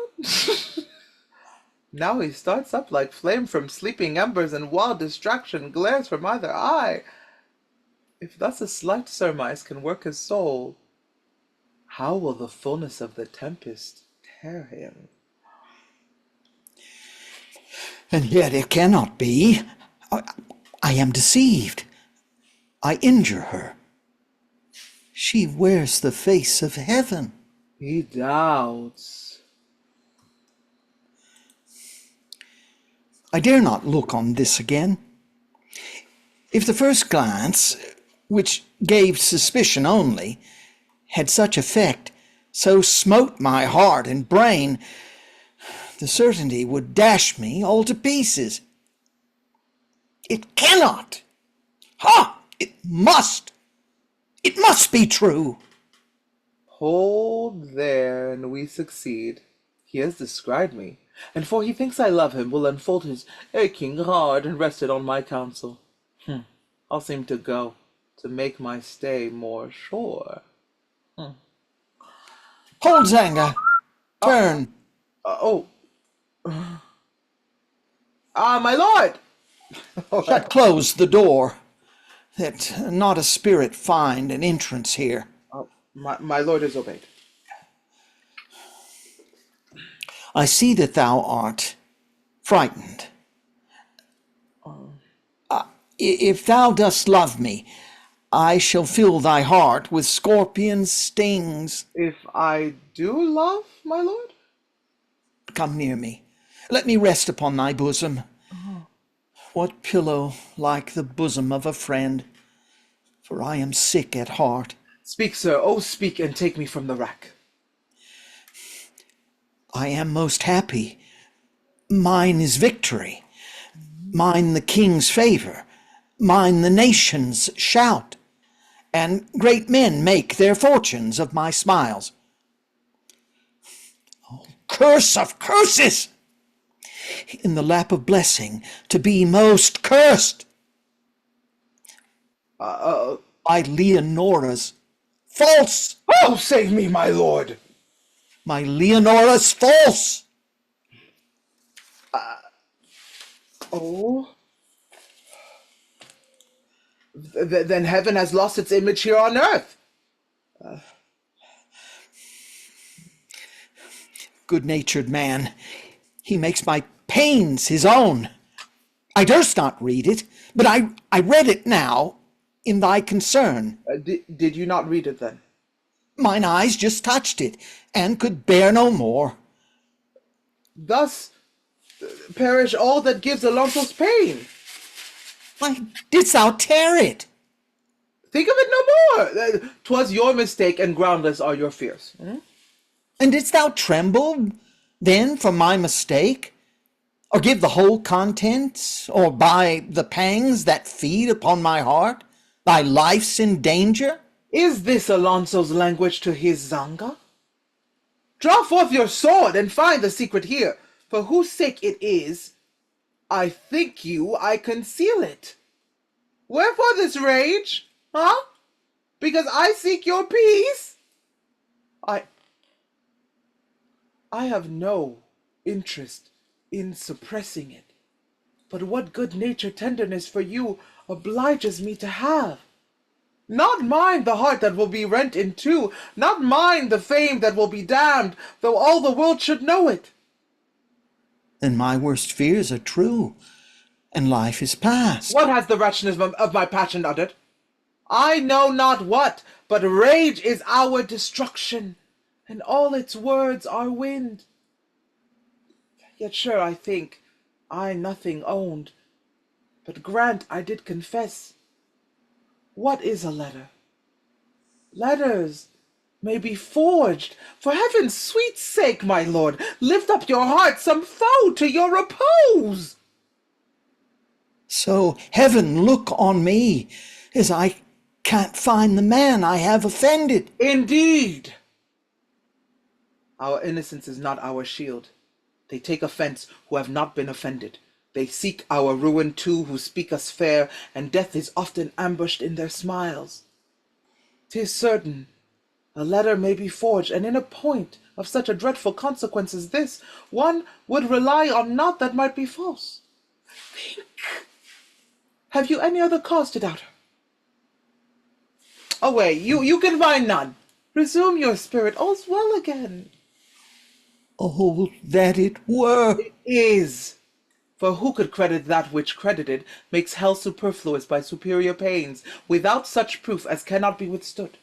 Now he starts up like flame from sleeping embers, and wild distraction glares from either eye. If thus a slight surmise can work his soul, how will the fullness of the tempest tear him? And yet it cannot be. I am deceived. I injure her. She wears the face of heaven. He doubts. I dare not look on this again. If the first glance, which gave suspicion only, had such effect, so smote my heart and brain, the certainty would dash me all to pieces. It cannot. Ha! It must be true. Hold there, and we succeed. He has described me, and for he thinks I love him, will unfold his aching heart and rest it on my counsel. I'll seem to go, to make my stay more sure. Hold, Zanga. Turn. My lord! Shut close the door, that not a spirit find an entrance here. My lord is obeyed. I see that thou art frightened. If thou dost love me, I shall fill thy heart with scorpion stings. If I do love, my lord? Come near me. Let me rest upon thy bosom. What pillow like the bosom of a friend? For I am sick at heart. Speak, sir, oh speak, and take me from the rack. I am most happy. Mine is victory. Mine the king's favor. Mine the nation's shout. And great men make their fortunes of my smiles. Oh, curse of curses! In the lap of blessing to be most cursed. My Leonora's false. Oh, save me, my lord! My Leonora's false. Then heaven has lost its image here on earth. Good-natured man, he makes my pains his own. I durst not read it, but I read it now in thy concern. Did you not read it then? Mine eyes just touched it, and could bear no more. Thus perish all that gives Alonso's pain. Why didst thou tear it? Think of it no more. 'Twas your mistake, and groundless are your fears. And didst thou tremble then for my mistake? Or give the whole contents, or by the pangs that feed upon my heart, thy life's in danger? Is this Alonso's language to his Zanga? Draw forth your sword and find the secret here. For whose sake it is, I think you I conceal it. Wherefore this rage? Huh? Because I seek your peace? I have no interest in suppressing it. But what good-natured tenderness for you obliges me to have. Not mine the heart that will be rent in two, not mine the fame that will be damned, though all the world should know it. Then my worst fears are true, and life is past. What has the rashness of my passion uttered? I know not what, but rage is our destruction, and all its words are wind. Yet sure I think I nothing owned, but grant I did confess. What is a letter? Letters may be forged. For heaven's sweet sake, my lord, lift up your heart, some foe to your repose. So heaven look on me, as I can't find the man I have offended. Indeed. Our innocence is not our shield. They take offense who have not been offended. They seek our ruin too who speak us fair, and death is often ambushed in their smiles. 'Tis certain, a letter may be forged, and in a point of such a dreadful consequence as this, one would rely on naught that might be false. Think. Have you any other cause to doubt her? Away, you can find none. Resume your spirit, all's well again. Oh, that it were! It is. For who could credit that which credited makes hell superfluous by superior pains, without such proof as cannot be withstood?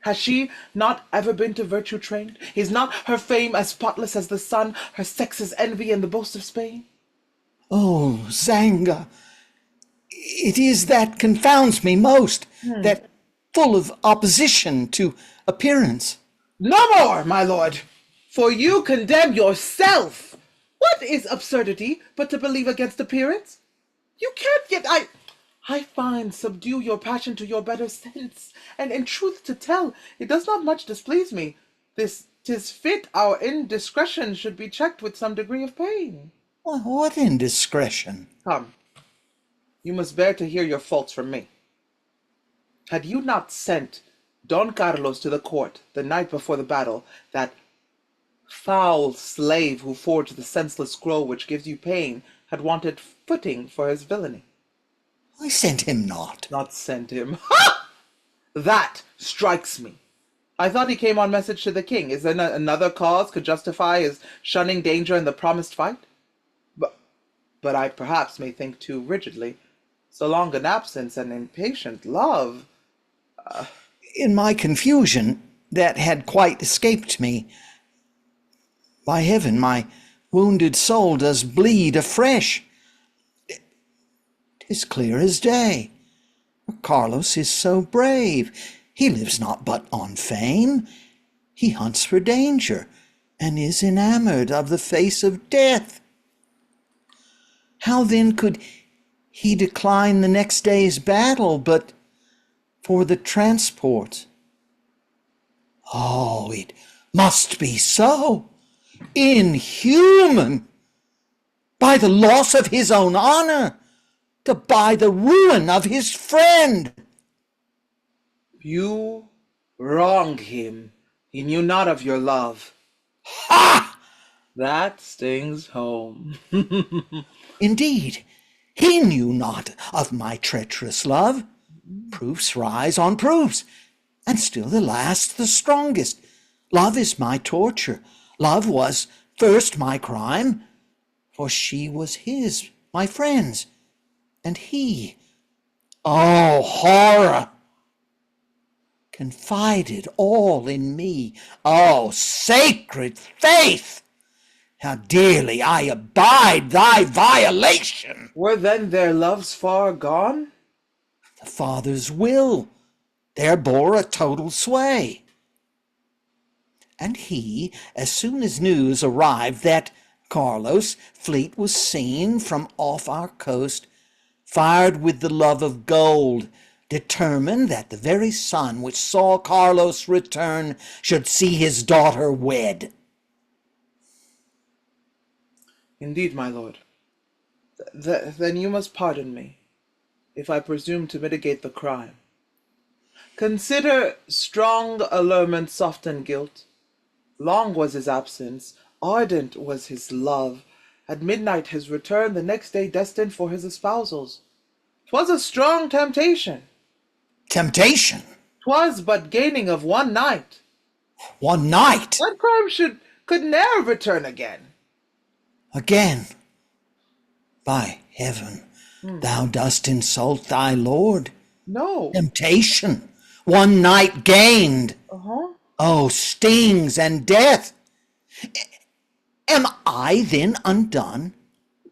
Has she not ever been to virtue trained? Is not her fame as spotless as the sun, her sex's envy and the boast of Spain? Oh, Zanga, it is that confounds me most, that full of opposition to appearance. No more, my lord, for you condemn yourself. What is absurdity but to believe against appearance? You can't yet, I find, subdue your passion to your better sense, and in truth to tell, it does not much displease me. 'Tis fit our indiscretion should be checked with some degree of pain. What indiscretion? Come, you must bear to hear your faults from me. Had you not sent Don Carlos to the court the night before the battle, that foul slave who forged the senseless scroll which gives you pain had wanted footing for his villainy. I sent him not. Not sent him. Ha! That strikes me. I thought he came on message to the king. Is there another cause could justify his shunning danger in the promised fight? But I perhaps may think too rigidly. So long an absence and impatient love. In my confusion, that had quite escaped me. By heaven, my wounded soul does bleed afresh. 'Tis clear as day. Carlos is so brave. He lives not but on fame. He hunts for danger, and is enamored of the face of death. How then could he decline the next day's battle but for the transport? Oh, it must be so. Inhuman! By the loss of his own honor, to buy the ruin of his friend. You wronged him. He knew not of your love. Ha! That stings home. Indeed, he knew not of my treacherous love. Proofs rise on proofs, and still the last the strongest. Love is my torture. Love was first my crime, for she was his, my friend's, and he, oh horror, confided all in me. Oh sacred faith! how dearly I abide thy violation. Were then their loves far gone? The father's will there bore a total sway. And he, as soon as news arrived that Carlos' fleet was seen from off our coast, fired with the love of gold, determined that the very sun which saw Carlos return should see his daughter wed. Indeed, my lord. Then you must pardon me, if I presume to mitigate the crime. Consider strong allurement soften guilt. Long was his absence, ardent was his love. At midnight his return, the next day destined for his espousals. 'Twas a strong temptation. Temptation? 'Twas but gaining of one night. One night? What crime could ne'er return again? Again? By heaven, thou dost insult thy Lord. No. Temptation, one night gained. Uh-huh. Oh, stings and death! Am I then undone?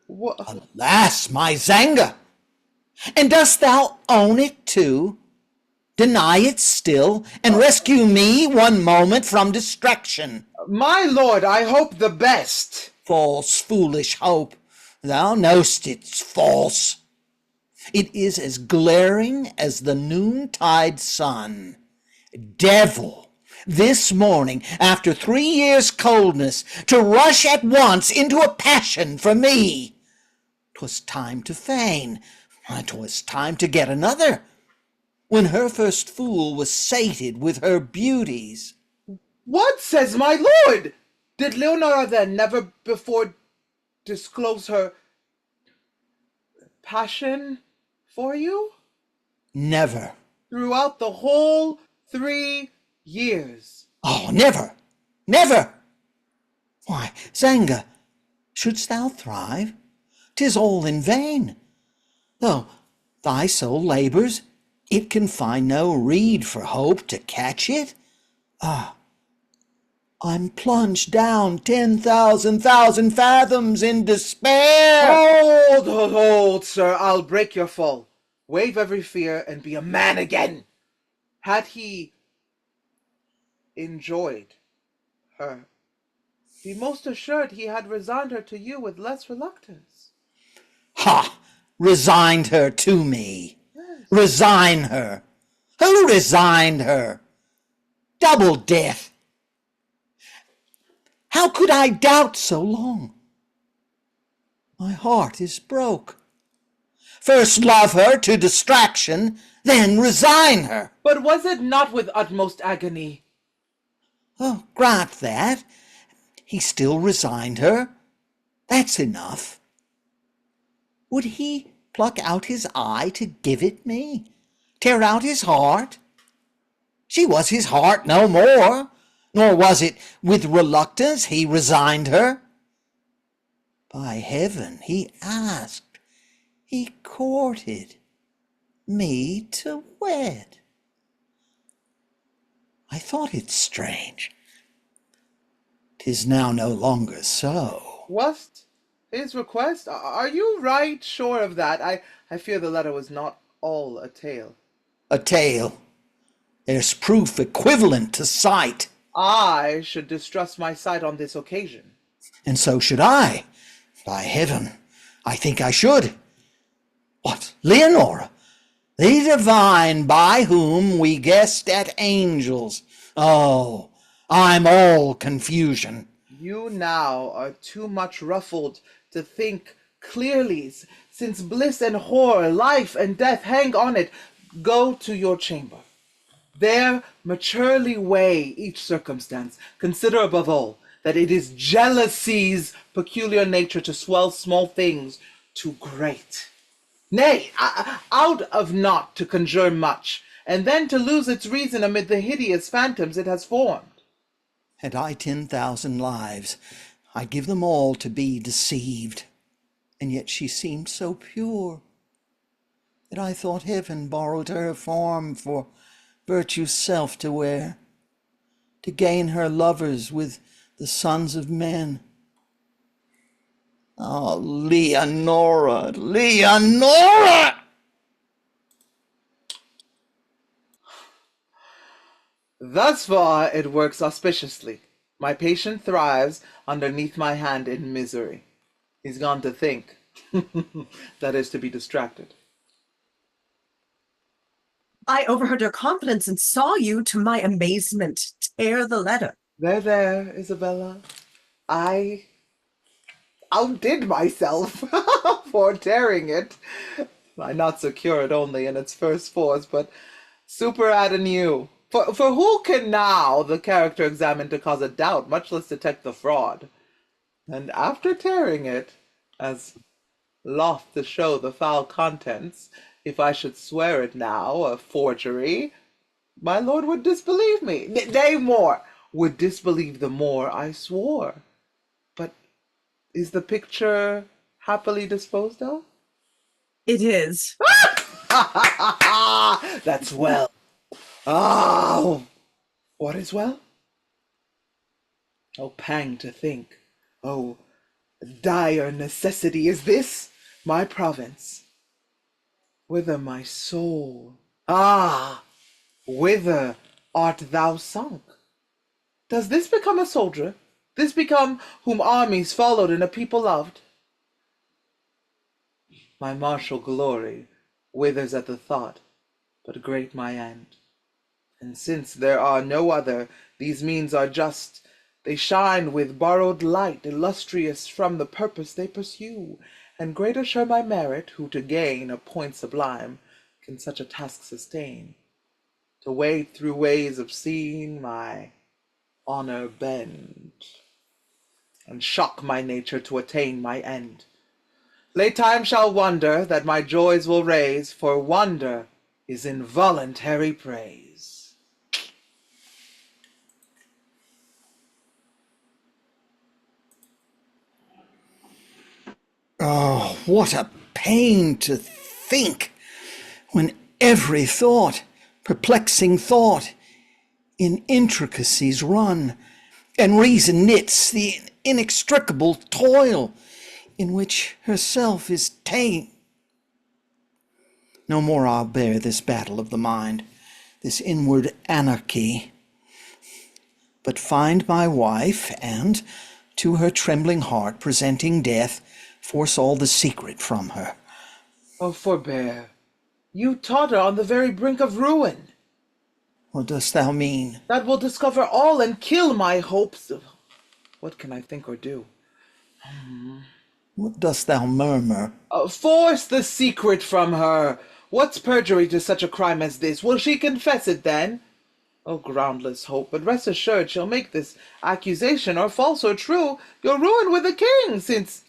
What? Alas, my Zanga! And dost thou own it too? Deny it still, and rescue me one moment from distraction? My lord, I hope the best. False, foolish hope! Thou know'st it's false. It is as glaring as the noontide sun. Devil! This morning, after 3 years' coldness, to rush at once into a passion for me. 'Twas time to feign, 'twas time to get another, when her first fool was sated with her beauties. What says my lord? Did Leonora then never before disclose her passion for you? Never. Throughout the whole 3 years. Oh, never, never. Why, Zanga, shouldst thou thrive, 'tis all in vain. Though thy soul labors, it can find no reed for hope to catch it. I'm plunged down 10,000 fathoms in despair. Hold, sir, I'll break your fall. Waive every fear and be a man again. Had he enjoyed her, be most assured he had resigned her to you with less reluctance. Ha! Resigned her to me. Resign her. Who resigned her? Double death. How could I doubt so long? My heart is broke. First love her to distraction, then resign her. But was it not with utmost agony? Oh, grant that. He still resigned her. That's enough. Would he pluck out his eye to give it me? Tear out his heart? She was his heart no more, nor was it with reluctance he resigned her. By heaven, he asked, he courted me to wed. I thought it strange. 'Tis now no longer so. Was't his request? Are you right sure of that? I fear the letter was not all a tale. A tale. There's proof equivalent to sight. I should distrust my sight on this occasion. And so should I. By heaven, I think I should. What, Leonora, the divine by whom we guessed at angels? Oh, I'm all confusion. You now are too much ruffled to think clearly, since bliss and horror, life and death hang on it. Go to your chamber. There maturely weigh each circumstance. Consider above all that it is jealousy's peculiar nature to swell small things to great. Nay, out of naught to conjure much, and then to lose its reason amid the hideous phantoms it has formed. Had I 10,000 lives, I'd give them all to be deceived. And yet she seemed so pure that I thought heaven borrowed her form for virtue's self to wear, to gain her lovers with the sons of men. Oh, Leonora, Leonora! Thus far it works auspiciously. My patient thrives underneath my hand in misery. He's gone to think. That is to be distracted. I overheard your confidence and saw you, to my amazement, tear the letter. There, Isabella. I outdid myself for tearing it. I not secure it only in its first force, but superadd anew. For who can now the character examine to cause a doubt, much less detect the fraud? And after tearing it, as loth to show the foul contents, if I should swear it now a forgery, my lord would disbelieve me. Nay, more, would disbelieve the more I swore. But is the picture happily disposed of? It is. That's well. Oh, what is well? Oh, pang to think. Oh, dire necessity is this, my province. Whither my soul? Ah, whither art thou sunk? Does this become a soldier? This become whom armies followed and a people loved? My martial glory withers at the thought, but great my end. And since there are no other, these means are just. They shine with borrowed light, illustrious from the purpose they pursue. And greater sure my merit, who to gain a point sublime can such a task sustain. To wade through ways obscene, my honor bend, and shock my nature to attain my end. Late time shall wonder that my joys will raise, for wonder is involuntary praise. Oh, what a pain to think when every thought, perplexing thought, in intricacies run, and reason knits the inextricable toil in which herself is ta'en. No more I'll bear this battle of the mind, this inward anarchy, but find my wife, and, to her trembling heart presenting death, force all the secret from her. Oh, forbear. You totter on the very brink of ruin. What dost thou mean? That will discover all and kill my hopes. What can I think or do? What dost thou murmur? Force the secret from her. What's perjury to such a crime as this? Will she confess it then? Oh, groundless hope, but rest assured she'll make this accusation, or false or true, your ruin with the king, since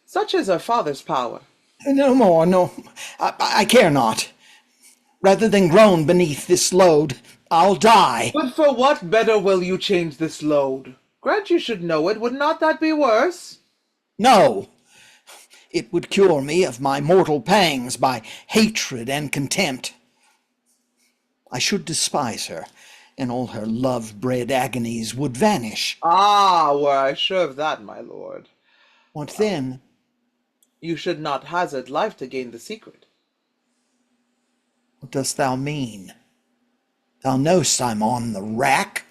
such is her father's power. No more, no, I care not. Rather than groan beneath this load, I'll die. But for what better will you change this load? Grant you should know it, would not that be worse? No, it would cure me of my mortal pangs by hatred and contempt. I should despise her, and all her love-bred agonies would vanish. Ah, were I sure of that, my lord. What then? You should not hazard life to gain the secret. What dost thou mean? Thou know'st I'm on the rack.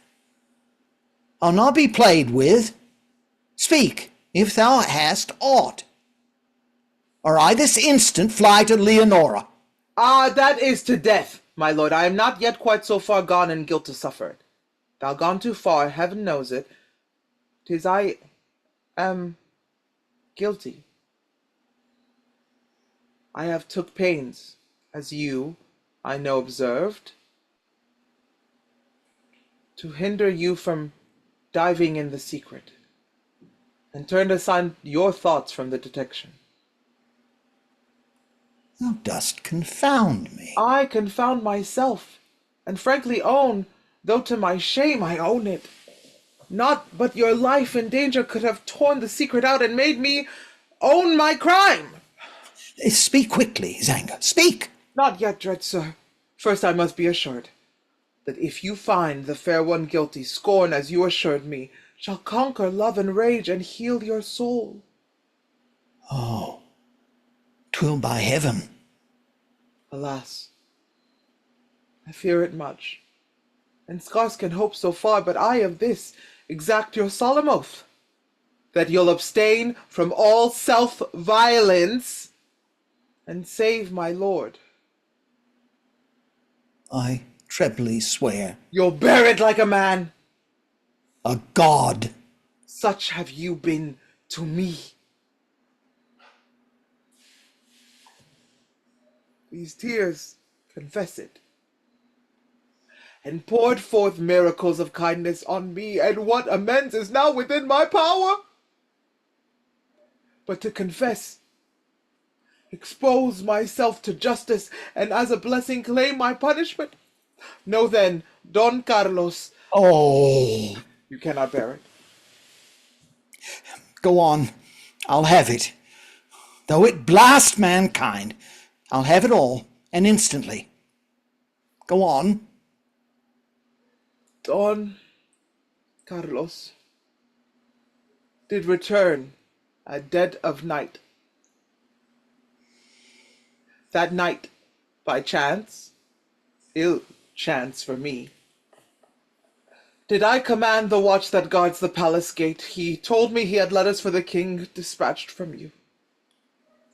I'll not be played with. Speak, if thou hast aught, or I this instant fly to Leonora. Ah, that is to death, my lord. I am not yet quite so far gone in guilt to suffer it. Thou gone too far, heaven knows it. 'Tis I am guilty. I have took pains, as you, I know, observed, to hinder you from diving in the secret, and turned aside your thoughts from the detection. Thou dost confound me. I confound myself, and frankly own, though to my shame I own it, not but your life in danger could have torn the secret out and made me own my crime. Speak quickly, Zanga, speak. Not yet, dread sir. First I must be assured that if you find the fair one guilty, scorn, as you assured me, shall conquer love and rage and heal your soul. Oh, 'twill by heaven. Alas, I fear it much, and scarce can hope so far, but I of this exact your solemn oath, that you'll abstain from all self-violence and save my lord. I trebly swear. You'll bear it like a man. A god. Such have you been to me. These tears confess it, and poured forth miracles of kindness on me, and what amends is now within my power? But to confess, expose myself to justice, and as a blessing claim my punishment. Know then, Don Carlos, Oh, you cannot bear it. go on. I'll have it. Though it blast mankind, I'll have it all, and instantly. Go on. Don Carlos did return at dead of night. That night, by chance, ill chance for me, did I command the watch that guards the palace gate. He told me he had letters for the king dispatched from you.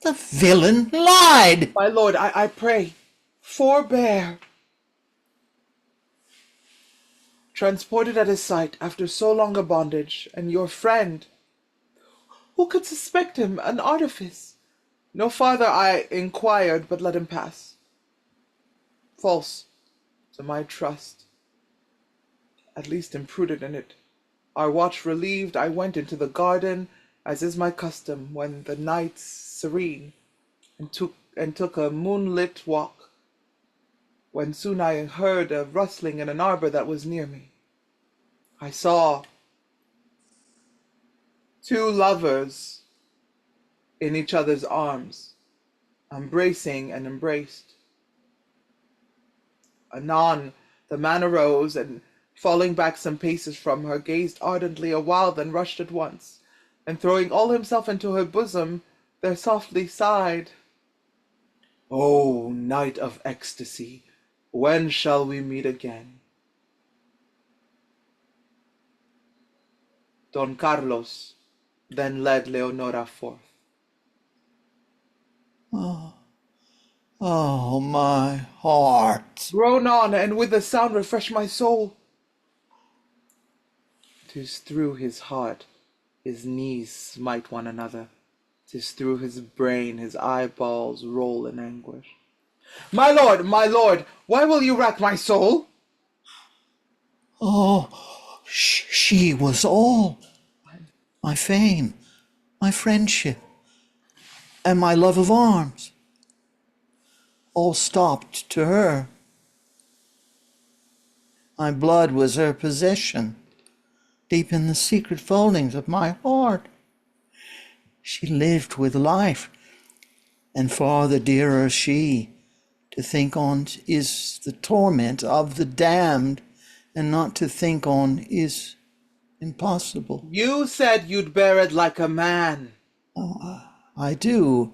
The villain lied. My lord, I pray, forbear. Transported at his sight after so long a bondage, and your friend, who could suspect him an artifice? No farther I inquired, but let him pass. False to my trust, at least imprudent in it. Our watch relieved, I went into the garden, as is my custom, when the night's serene, and took a moonlit walk, when soon I heard a rustling in an arbor that was near me. I saw two lovers in each other's arms, embracing and embraced. Anon the man arose, and falling back some paces from her, gazed ardently a while, then rushed at once, and throwing all himself into her bosom, there softly sighed, "O night of ecstasy, when shall we meet again?" Don Carlos then led Leonora forth. Oh, my heart. Groan on, and with the sound refresh my soul. 'Tis through his heart his knees smite one another. 'Tis through his brain his eyeballs roll in anguish. My lord, why will you rack my soul? Oh, she was all. My fame, my friendship, and my love of arms. All stopped to her. My blood was her possession, deep in the secret foldings of my heart. She lived with life, and far the dearer she. To think on is the torment of the damned, and not to think on is impossible. You said you'd bear it like a man. I do.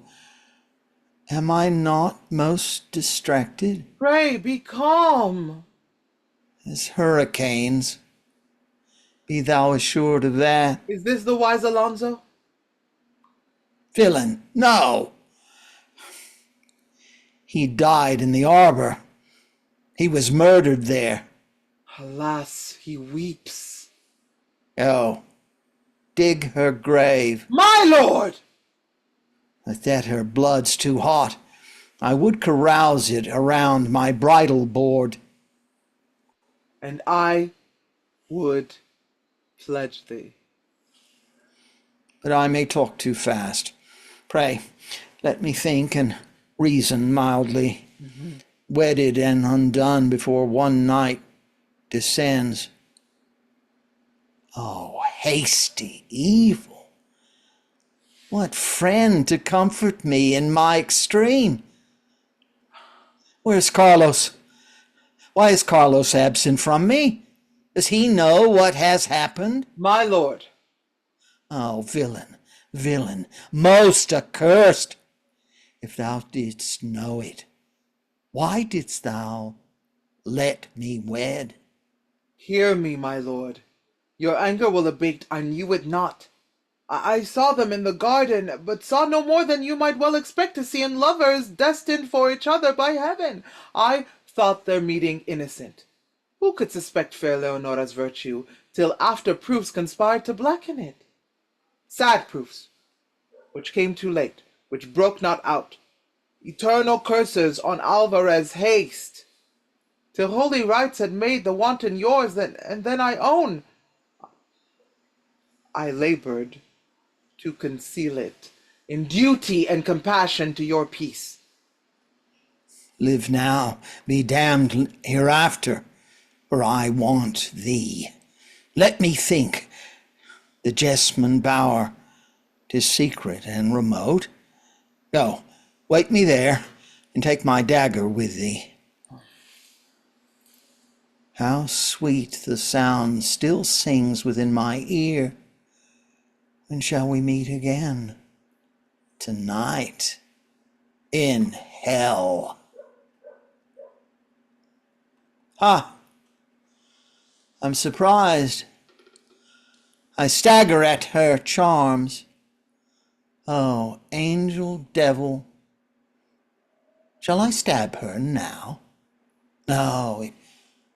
Am I not most distracted? Pray be calm. As hurricanes. Be thou assured of that. Is this the wise Alonso? Villain, no! He died in the arbor. He was murdered there. Alas, he weeps. Oh, dig her grave. My lord! But that her blood's too hot. I would carouse it around my bridal board. And I would pledge thee. But I may talk too fast. Pray, let me think and reason mildly. Wedded and undone before one night descends. Oh, hasty evil! What friend to comfort me in my extreme? Where's Carlos? Why is Carlos absent from me? Does he know what has happened? My lord, Oh, villain, villain, most accursed. If thou didst know it, why didst thou let me wed? Hear me, my lord. Your anger will abate, I knew it not. I saw them in the garden, but saw no more than you might well expect to see in lovers destined for each other by heaven. I thought their meeting innocent. Who could suspect fair Leonora's virtue, till after proofs conspired to blacken it? Sad proofs, which came too late, which broke not out. Eternal curses on Alvarez haste, till holy rites had made the wanton yours, and then I own I labored to conceal it, in duty and compassion to your peace. Live now, be damned hereafter, for I want thee. Let me think. The Jessamine Bower, 'tis secret and remote. Go, wait me there, and take my dagger with thee. How sweet the sound still sings within my ear. When shall we meet again? Tonight, in hell. Ha! I'm surprised. I stagger at her charms. Oh, angel, devil, shall I stab her now? No, it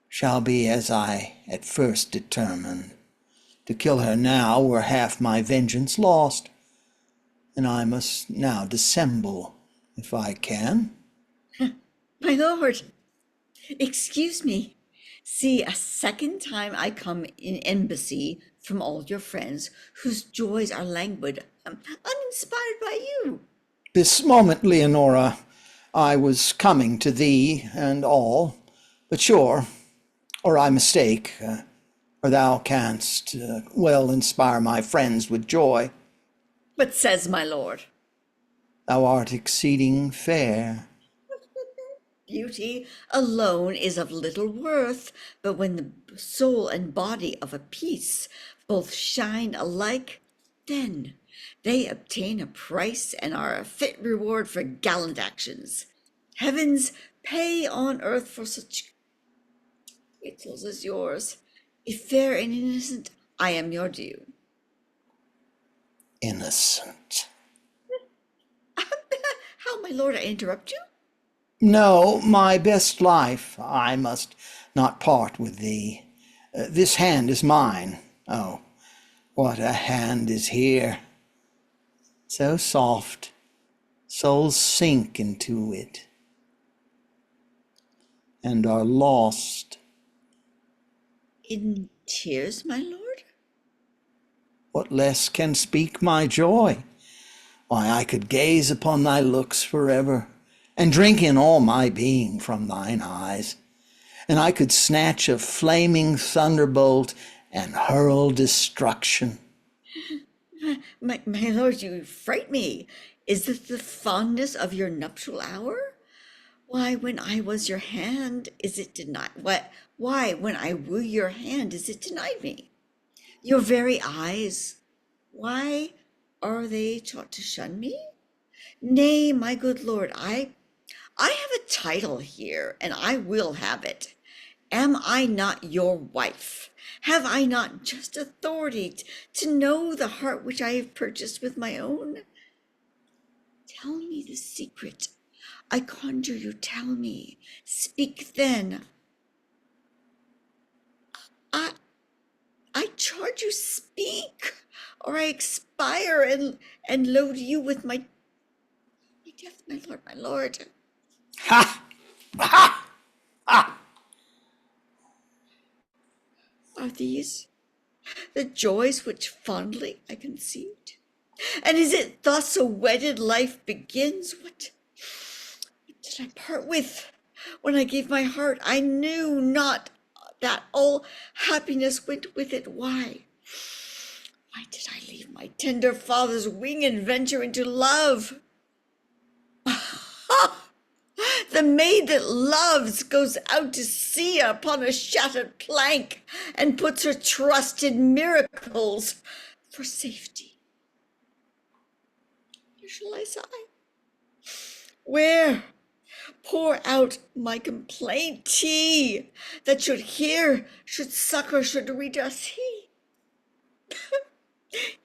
shall be as I at first determined. To kill her now were half my vengeance lost, and I must now dissemble, if I can. My lord, excuse me. See, a second time I come in embassy from all your friends, whose joys are languid, uninspired by you. This moment, Leonora, I was coming to thee and all, but sure, or I mistake, or thou canst well inspire my friends with joy. But says my lord, Thou art exceeding fair. beauty alone is of little worth, but when the soul and body of a piece both shine alike, then they obtain a price and are a fit reward for gallant actions. Heavens pay on earth for such victuals as yours. If fair and innocent, I am your due. Innocent. How, my lord, I interrupt you? No, my best life, I must not part with thee. This hand is mine. Oh, what a hand is here! So soft, souls sink into it and are lost. In tears, my lord? What less can speak my joy? Why, I could gaze upon thy looks forever, and drink in all my being from thine eyes, and I could snatch a flaming thunderbolt and hurl destruction. My lord, you fright me. Is it the fondness of your nuptial hour? Why, when I was your hand, is it denied? What? Why, when I woo your hand, is it denied me? Your very eyes, why are they taught to shun me? Nay, my good lord, I have a title here, and I will have it. Am I not your wife? Have I not just authority to know the heart which I have purchased with my own? Tell me the secret. I conjure you, tell me. Speak then. I charge you, speak, or I expire and load you with my death, my lord, my lord. Ha! Ha! Ha! Are these the joys which fondly I conceived? And is it thus a wedded life begins? What did I part with? When I gave my heart, I knew not that all happiness went with it. Why? Why did I leave my tender father's wing and venture into love? The maid that loves goes out to sea upon a shattered plank and puts her trust in miracles for safety. Where shall I sigh? Where? Pour out my complaint, he that should hear, should succor, should redress. He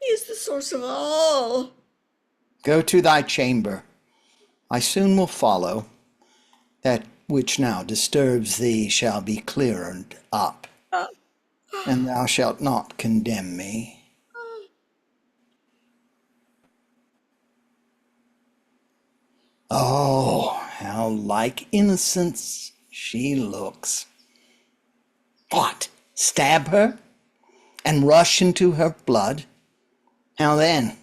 is the source of all. Go to thy chamber. I soon will follow. That which now disturbs thee shall be cleared up, and thou shalt not condemn me. Oh, how like innocence she looks. What? Stab her? And rush into her blood? How then?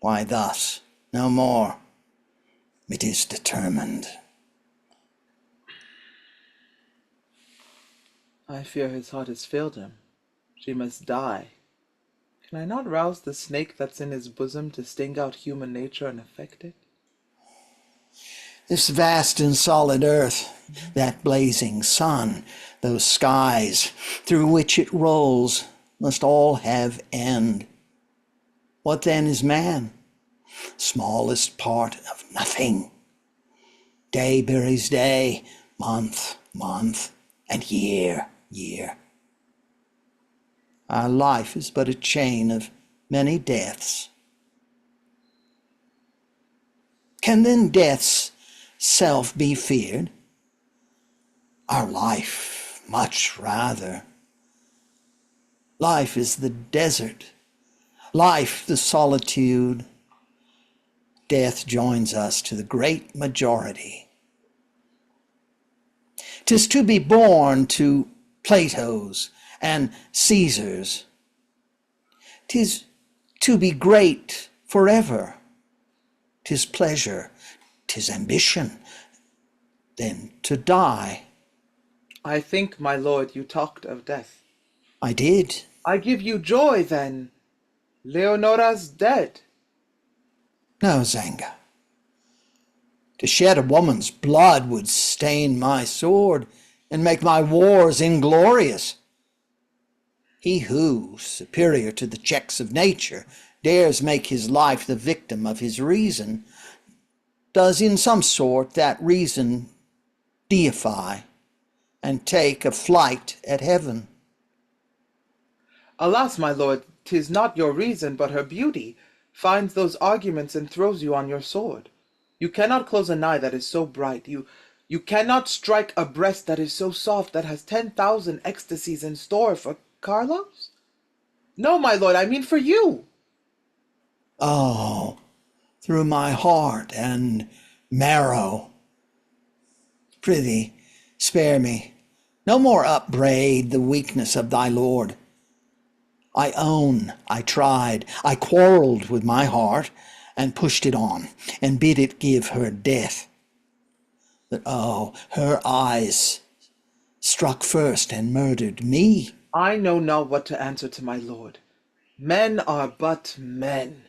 Why thus? No more. It is determined. I fear his heart has failed him. She must die. Can I not rouse the snake that's in his bosom to sting out human nature and affect it? This vast and solid earth, that blazing sun, those skies through which it rolls, must all have end. What then is man? Smallest part of nothing. Day buries day, month, and year. Our life is but a chain of many deaths. Can then death's self be feared? Our life, much rather. Life is the desert, life the solitude. Death joins us to the great majority. 'Tis to be born to Plato's and Caesar's. 'Tis to be great forever. 'Tis pleasure, 'tis ambition, then to die. I think, my lord, you talked of death. I did. I give you joy, then. Leonora's dead. No, Zanga. To shed a woman's blood would stain my sword and make my wars inglorious. He who, superior to the checks of nature, dares make his life the victim of his reason, does in some sort that reason deify and take a flight at heaven. Alas, my lord, 'tis not your reason, but her beauty, finds those arguments and throws you on your sword. You cannot close an eye that is so bright. You cannot strike a breast that is so soft, that has 10,000 ecstasies in store for Carlos? No, my lord, I mean for you. Oh, through my heart and marrow. Prithee, spare me. No more upbraid the weakness of thy lord. I own I tried, I quarrelled with my heart, and pushed it on, and bid it give her death. But oh, her eyes struck first and murdered me. I know not what to answer to my lord. Men are but men.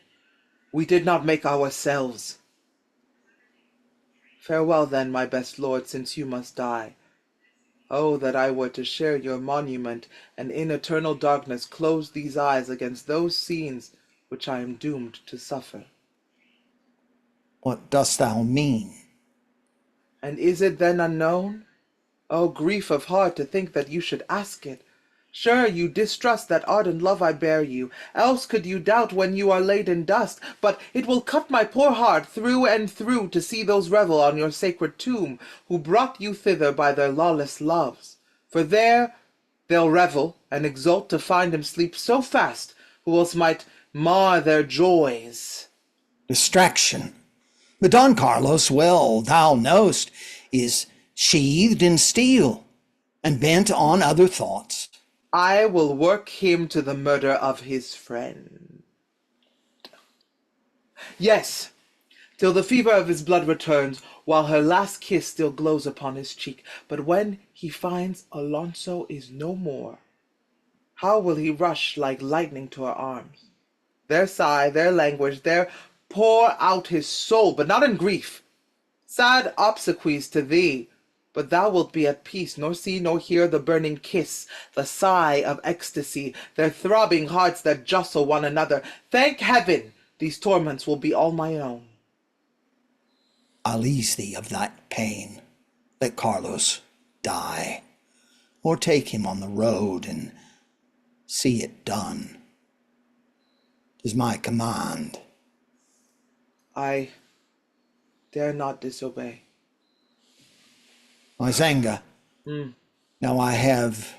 We did not make ourselves. Farewell then, my best lord, since you must die. Oh, that I were to share your monument, and in eternal darkness close these eyes against those scenes which I am doomed to suffer. What dost thou mean? And is it then unknown? Oh, grief of heart to think that you should ask it. Sure, you distrust that ardent love I bear you, else could you doubt when you are laid in dust. But it will cut my poor heart through and through to see those revel on your sacred tomb, who brought you thither by their lawless loves. For there they'll revel and exult to find him sleep so fast, who else might mar their joys. Distraction. But Don Carlos, well thou knowst, is sheathed in steel and bent on other thoughts. I will work him to the murder of his friend. Yes, till the fever of his blood returns, while her last kiss still glows upon his cheek. But when he finds Alonso is no more, how will he rush like lightning to her arms, there sigh, there languish, there pour out his soul, but not in grief. Sad obsequies to thee, but thou wilt be at peace, nor see nor hear the burning kiss, the sigh of ecstasy, their throbbing hearts that jostle one another. Thank heaven, these torments will be all my own. I'll ease thee of that pain. Let Carlos die, or take him on the road and see it done. 'Tis my command. I dare not disobey. My Zanga, now I have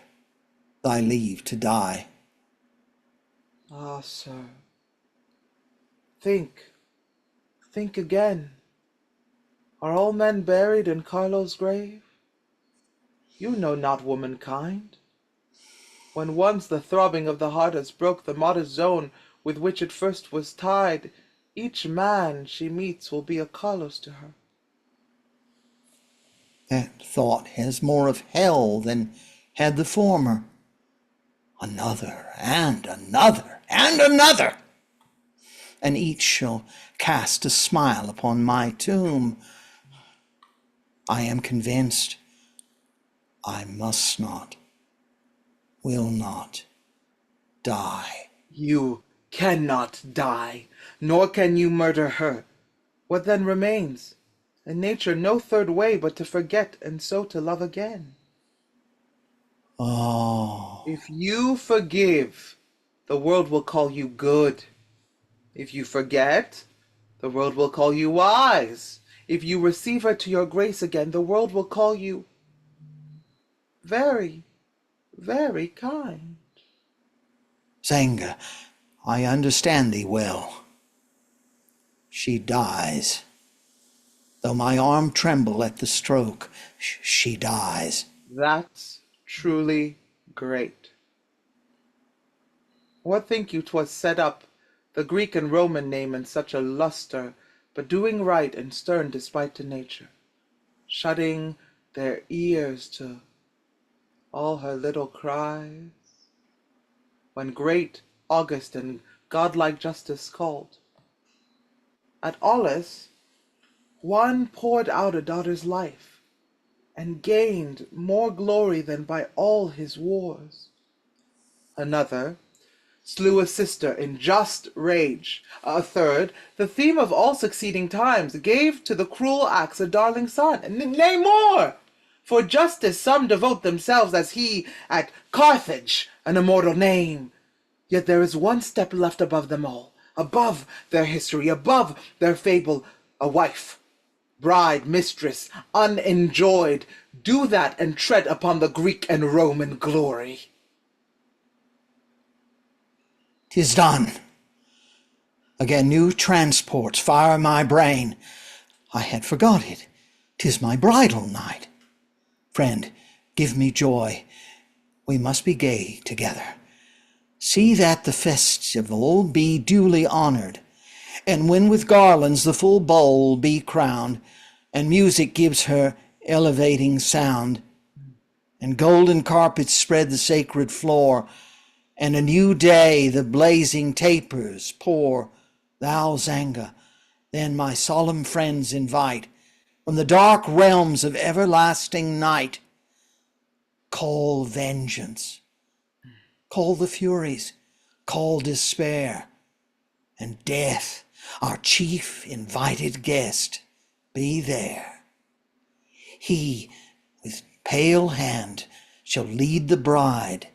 thy leave to die. Ah, sir. Think again. Are all men buried in Carlo's grave? You know not womankind. When once the throbbing of the heart has broke the modest zone with which it first was tied, each man she meets will be a Carlos to her. That thought has more of hell than had the former. Another, and another, and another, and each shall cast a smile upon my tomb. I am convinced I must not, will not die. You cannot die, nor can you murder her. What then remains? In nature no third way but to forget and so to love again. Oh, If you forgive, the world will call you good. If you forget, the world will call you wise. If you receive her to your grace again, the world will call you very, very kind. Zanga, I understand thee well. She dies. Though my arm tremble at the stroke, she dies. That's truly great. What think you 'twas set up, the Greek and Roman name in such a lustre, but doing right and stern despite to nature, shutting their ears to all her little cries? When great, august, and godlike justice called, at Aulis, one poured out a daughter's life, and gained more glory than by all his wars. Another slew a sister in just rage. A third, the theme of all succeeding times, gave to the cruel axe a darling son. Nay more! For justice some devote themselves as he at Carthage, an immortal name. Yet there is one step left above them all, above their history, above their fable, a wife, bride, mistress, unenjoyed. Do that and tread upon the Greek and Roman glory. 'Tis done. Again new transports fire my brain. I had forgot it. 'Tis my bridal night. Friend, give me joy. We must be gay together. See that the festival be duly honored, and when with garlands the full bowl be crowned, and music gives her elevating sound, and golden carpets spread the sacred floor, and a new day the blazing tapers pour, thou, Zanga, then my solemn friends invite from the dark realms of everlasting night. Call vengeance, call the furies, call despair, and death, our chief invited guest, be there. He with pale hand shall lead the bride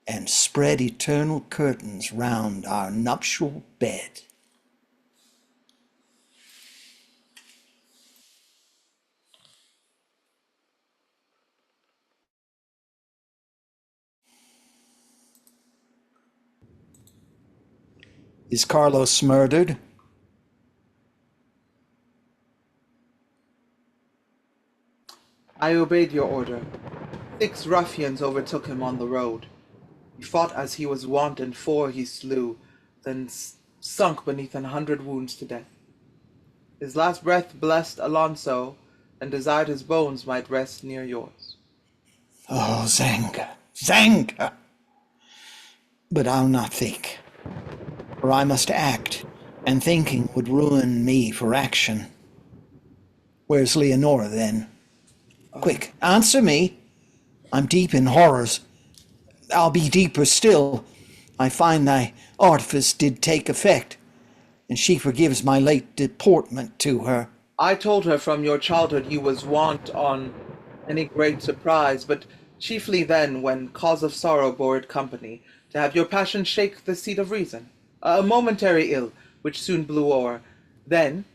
and spread eternal curtains round our nuptial bed. Is Carlos murdered? I obeyed your order. 6 ruffians overtook him on the road. He fought as he was wont, and 4 he slew, then sunk beneath 100 wounds to death. His last breath blessed Alonso, and desired his bones might rest near yours. Oh, Zanga, Zanga! But I'll not think, for I must act, and thinking would ruin me for action. Where's Leonora, then? Quick, answer me. I'm deep in horrors. I'll be deeper still. I find thy artifice did take effect. and she forgives my late deportment to her. I told her from your childhood you was wont on any great surprise, but chiefly then when cause of sorrow bore it company, to have your passion shake the seat of reason. A momentary ill, which soon blew o'er. Then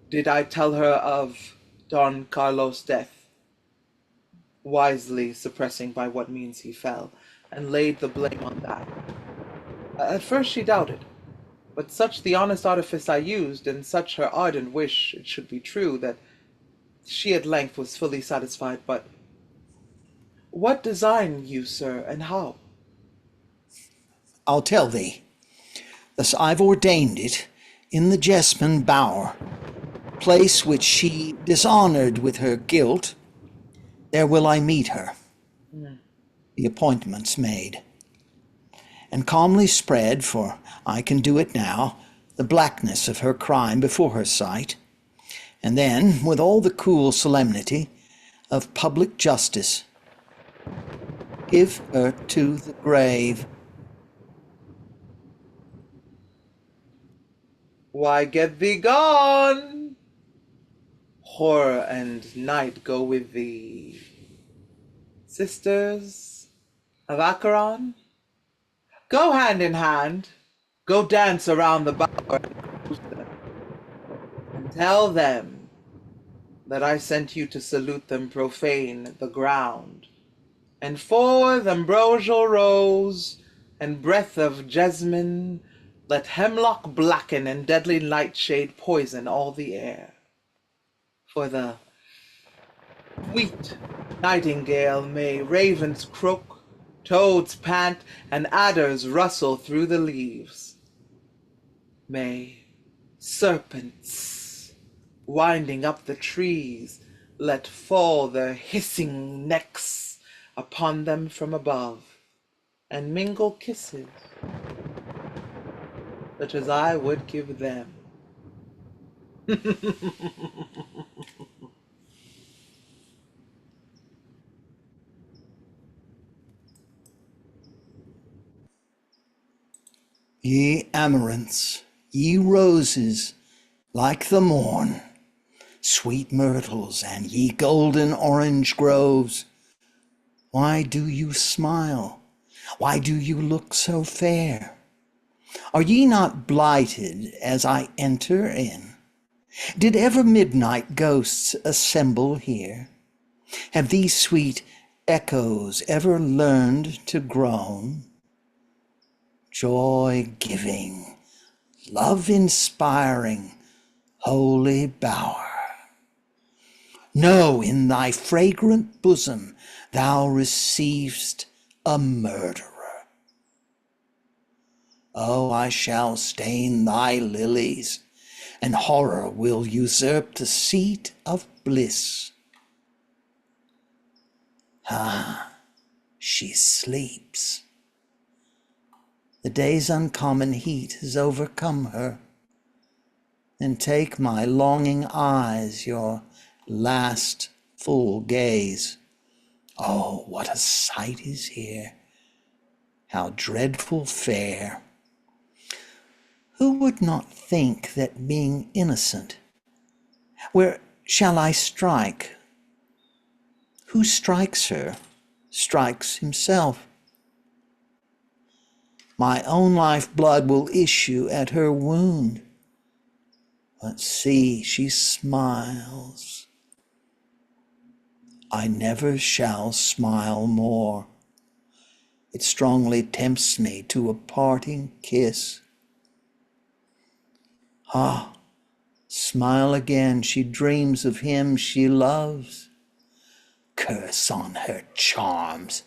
did I tell her of Don Carlos' death, wisely suppressing by what means he fell, and laid the blame on that. At first she doubted, but such the honest artifice I used, and such her ardent wish it should be true, that she at length was fully satisfied. But what design you, sir, and how? I'll tell thee. Thus I've ordained it in the Jessamine Bower, place which she dishonored with her guilt. There will I meet her. The appointment's made, and calmly spread, for I can do it now, the blackness of her crime before her sight, and then, with all the cool solemnity of public justice, give her to the grave. Why, get thee gone! Horror and night go with thee. Sisters of Acheron, go hand in hand, go dance around the bower and tell them that I sent you to salute them profane the ground, and for the ambrosial rose and breath of jasmine let hemlock blacken and deadly nightshade poison all the air. For the sweet nightingale may ravens croak, toads pant, and adders rustle through the leaves. May serpents, winding up the trees, let fall their hissing necks upon them from above, and mingle kisses, such as I would give them. Ye amaranths, ye roses, like the morn, sweet myrtles, and ye golden orange groves, why do you smile? Why do you look so fair? Are ye not blighted as I enter in? Did ever midnight ghosts assemble here? Have these sweet echoes ever learned to groan? Joy-giving, love-inspiring, holy bower, know in thy fragrant bosom thou receiv'st a murderer. Oh, I shall stain thy lilies, and horror will usurp the seat of bliss. Ah, she sleeps. The day's uncommon heat has overcome her. Then take my longing eyes your last full gaze. Oh, what a sight is here! How dreadful fair! Who would not think that being innocent, where shall I strike? Who strikes her, strikes himself. My own life blood will issue at her wound. But see, she smiles. I never shall smile more. It strongly tempts me to a parting kiss. Ah, smile again, she dreams of him she loves. Curse on her charms.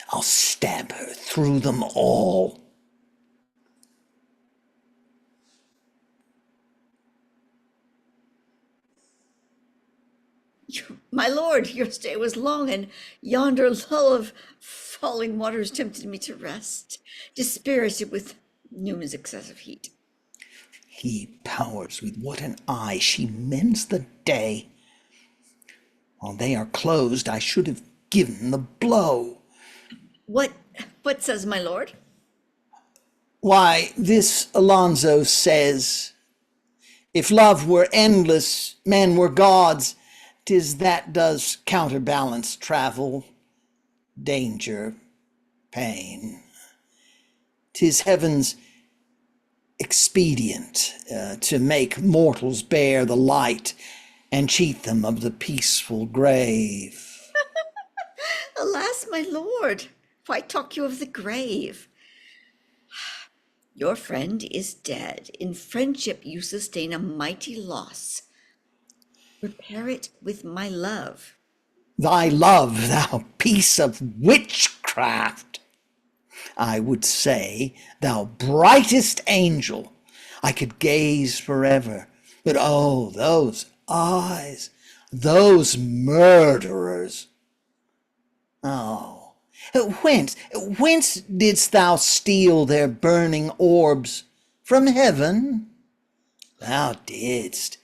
I'll stab her through them all. My lord, your stay was long, and yonder lull of falling waters tempted me to rest, dispirited with Numa's excessive heat. He powers, with what an eye she mends the day. While they are closed, I should have given the blow. What says my lord? Why, this Alonso says, if love were endless, men were gods, 'tis that does counterbalance travel, danger, pain. 'Tis heaven's expedient to make mortals bear the light and cheat them of the peaceful grave. Alas, my lord, why talk you of the grave? Your friend is dead. In friendship you sustain a mighty loss. Repair it with my love. Thy love, thou piece of witchcraft! I would say, thou brightest angel, I could gaze forever, but oh, those eyes, those murderers! Oh, whence didst thou steal their burning orbs? From heaven? Thou didst,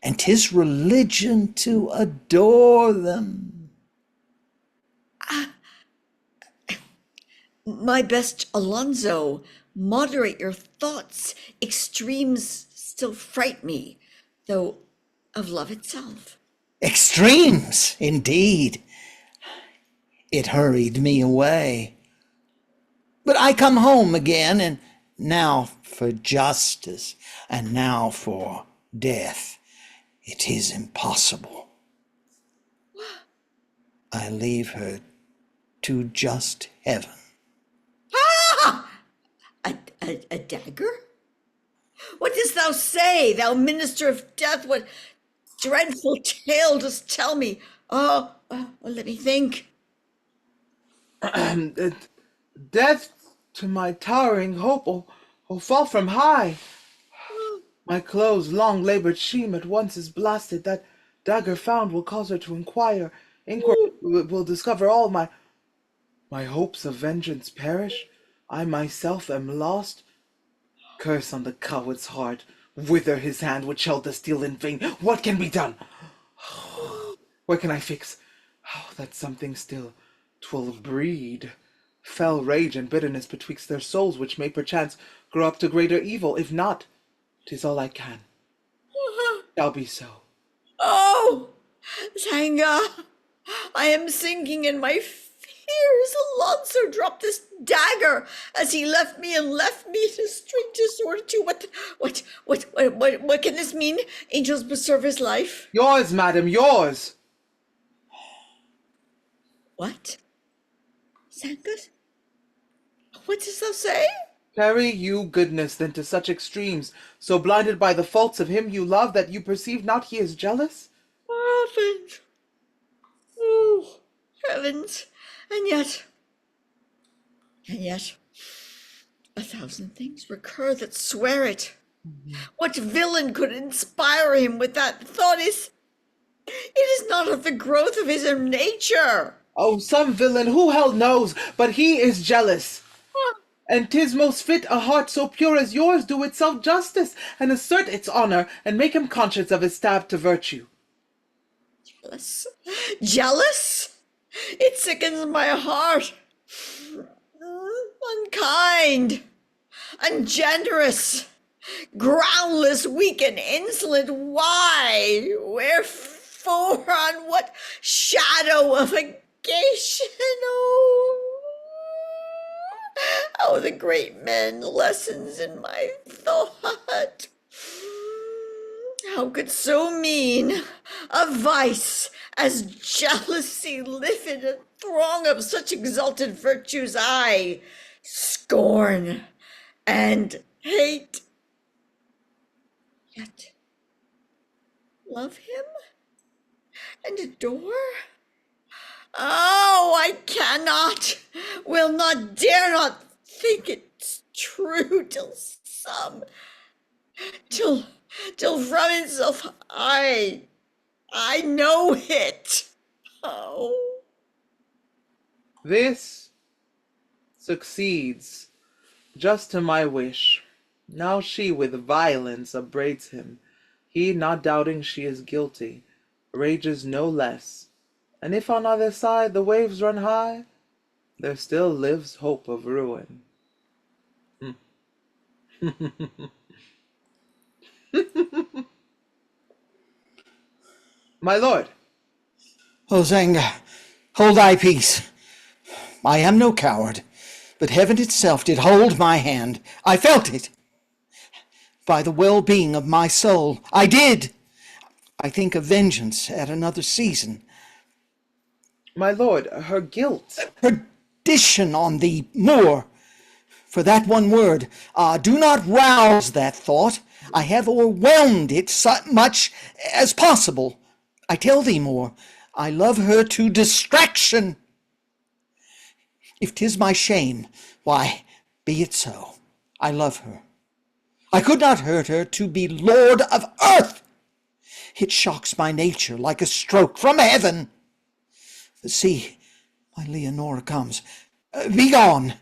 and 'tis religion to adore them. My best Alonso, moderate your thoughts. Extremes still fright me, though of love itself. Extremes, indeed. It hurried me away. But I come home again, and now for justice, and now for death. It is impossible. I leave her to just heaven. Ah! A dagger? What dost thou say, thou minister of death? What dreadful tale dost tell me? Let me think. Death to my towering hope, oh, fall from high. My clothes' long labored sheen at once is blasted. That dagger found will cause her to inquire. Inquiry will discover all my hopes of vengeance perish. I myself am lost. Curse on the coward's heart. Wither his hand which held the steel in vain. What can be done? Where can I fix? Oh, that something still. 'Twill breed fell rage and bitterness betwixt their souls, which may perchance grow up to greater evil. If not, 'tis all I can. Shall be so. Oh, Zanga, I am sinking in my fears. Alonso dropped this dagger as he left me and left me to string to sword to. What can this mean? Angels preserve his life. Yours, madam, yours. What? Zanga? What dost thou say? Carry you goodness then to such extremes, so blinded by the faults of him you love that you perceive not he is jealous? Heavens! Oh, heavens! And yet, a thousand things recur that swear it. What villain could inspire him with that thought? It is not of the growth of his own nature. Oh, some villain, who hell knows, but he is jealous. And 'tis most fit a heart so pure as yours do itself justice, and assert its honor, and make him conscious of his stab to virtue. Jealous? Jealous? It sickens my heart. Unkind, ungenerous, groundless, weak, and insolent. Why? Wherefore? On what shadow of occasion? Oh, the great men lessons in my thought. How could so mean a vice as jealousy live in a throng of such exalted virtues? I scorn and hate, yet love him and adore. Oh, I cannot, will not, dare not think it's true till from itself I know it. Oh. This succeeds just to my wish. Now she with violence upbraids him. He, not doubting she is guilty, rages no less. And if on either side the waves run high, there still lives hope of ruin. My lord. O Zanga, hold thy peace. I am no coward, but heaven itself did hold my hand. I felt it. By the well-being of my soul, I did. I think of vengeance at another season. My lord, her guilt. Perdition on thee, Moor. For that one word, do not rouse that thought. I have o'erwhelmed it so much as possible. I tell thee, Moor, I love her to distraction. If 'tis my shame, why, be it so. I love her. I could not hurt her to be lord of earth. It shocks my nature like a stroke from heaven. See, my Leonora comes. Be gone.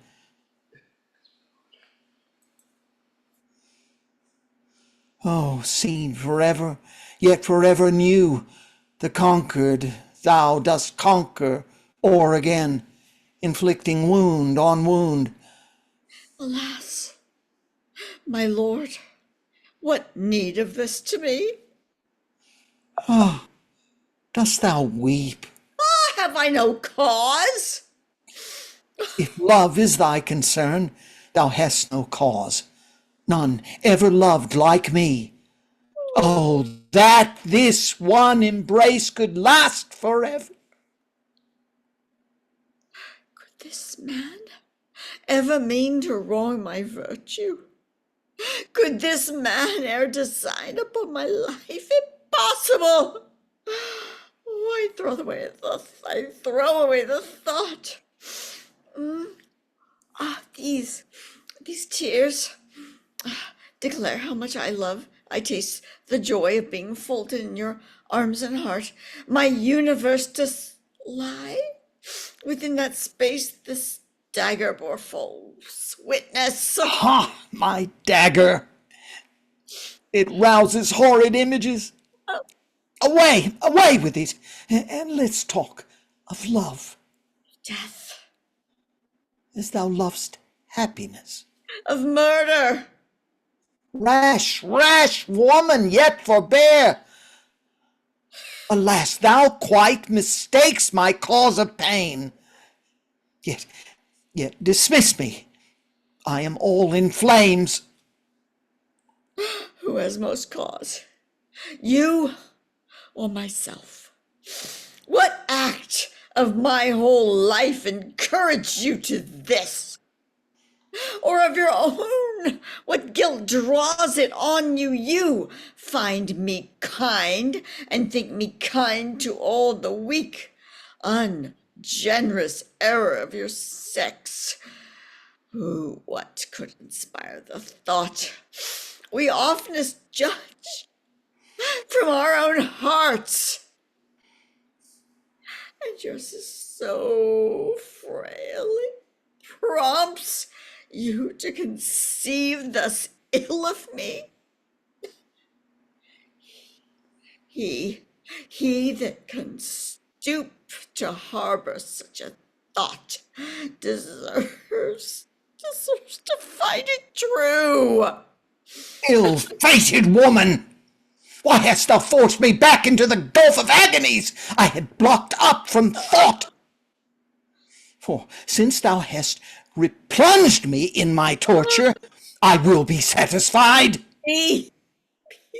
Oh, seen forever, yet forever new, the conquered thou dost conquer o'er again, inflicting wound on wound. Alas, my lord, what need of this to me? Dost thou weep? Have I no cause? If love is thy concern, thou hast no cause. None ever loved like me. Oh, that this one embrace could last forever. Could this man ever mean to wrong my virtue? Could this man e'er design upon my life? Impossible! Oh, I throw away the thought. These tears declare how much I love. I taste the joy of being folded in your arms and heart. My universe does lie within that space. This dagger bore false witness. Ha, my dagger! It rouses horrid images. Away, away with it, and let's talk of love. Death. As thou lovest happiness. Of murder. Rash, rash woman, yet forbear. Alas, thou quite mistakes my cause of pain. Yet dismiss me. I am all in flames. Who has most cause? You or myself? What act of my whole life encouraged you to this? Or of your own? What guilt draws it on you? You find me kind and think me kind to all the weak, ungenerous error of your sex. What could inspire the thought? We oftenest judge from our own hearts. And yours is so frail, it prompts you to conceive thus ill of me. He that can stoop to harbor such a thought deserves to find it true. Ill-fated woman! Why hast thou forced me back into the gulf of agonies I had blocked up from thought? For since thou hast replunged me in my torture, I will be satisfied. Be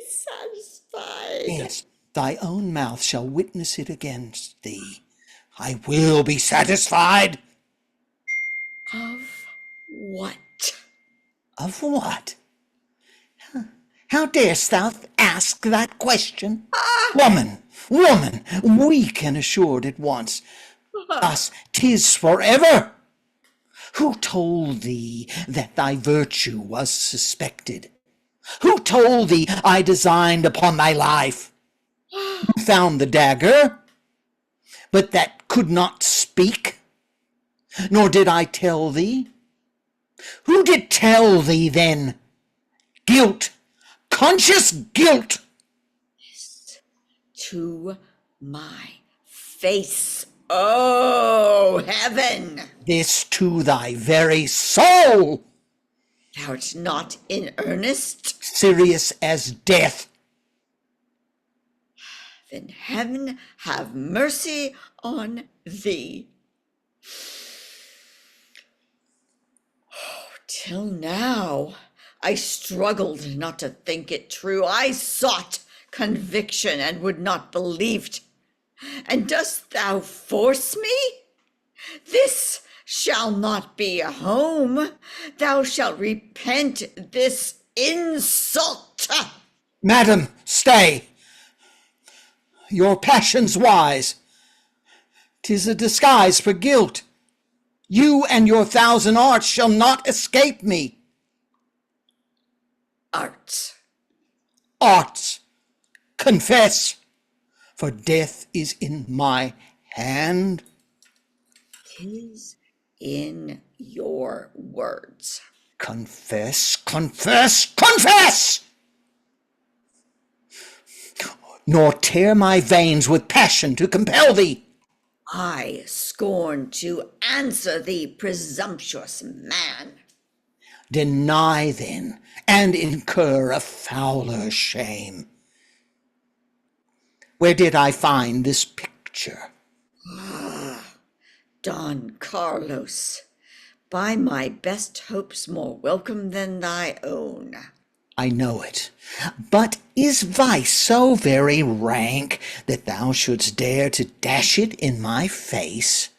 satisfied. Yes, thy own mouth shall witness it against thee. I will be satisfied. Of what? Of what? How darest thou ask that question? Woman, weak and assured at once. Thus 'tis forever. Who told thee that thy virtue was suspected? Who told thee I designed upon thy life? Who found the dagger, but that could not speak? Nor did I tell thee? Who did tell thee then? Guilt, conscious guilt. To my face. Oh, heaven! This to thy very soul. Thou'rt not in earnest? Serious as death. Then heaven have mercy on thee. Till now, I struggled not to think it true. I sought conviction and would not believed. And dost thou force me? This shall not be a home. Thou shalt repent this insult. Madam, stay. Your passion's wise. 'Tis a disguise for guilt. You and your 1,000 arts shall not escape me. Arts. Arts, confess, for death is in my hand. 'Tis in your words. Confess, confess, confess! Nor tear my veins with passion to compel thee. I scorn to answer thee, presumptuous man. Deny then, and incur a fouler shame. Where did I find this picture? Don Carlos, by my best hopes more welcome than thy own. I know it. But is vice so very rank that thou shouldst dare to dash it in my face?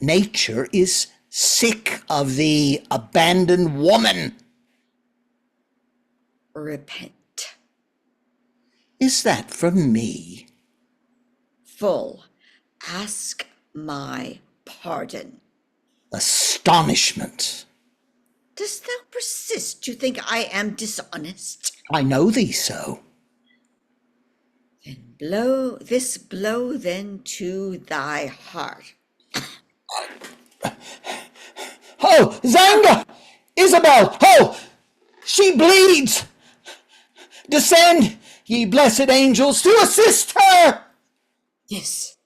Nature is sick of thee, abandoned woman. Repent. Is that from me? Full. Ask my pardon. Astonishment. Dost thou persist to think I am dishonest? I know thee so. Then blow this blow then to thy heart. Ho, Zanga! Isabel, ho! She bleeds! Descend, ye blessed angels, to assist her! This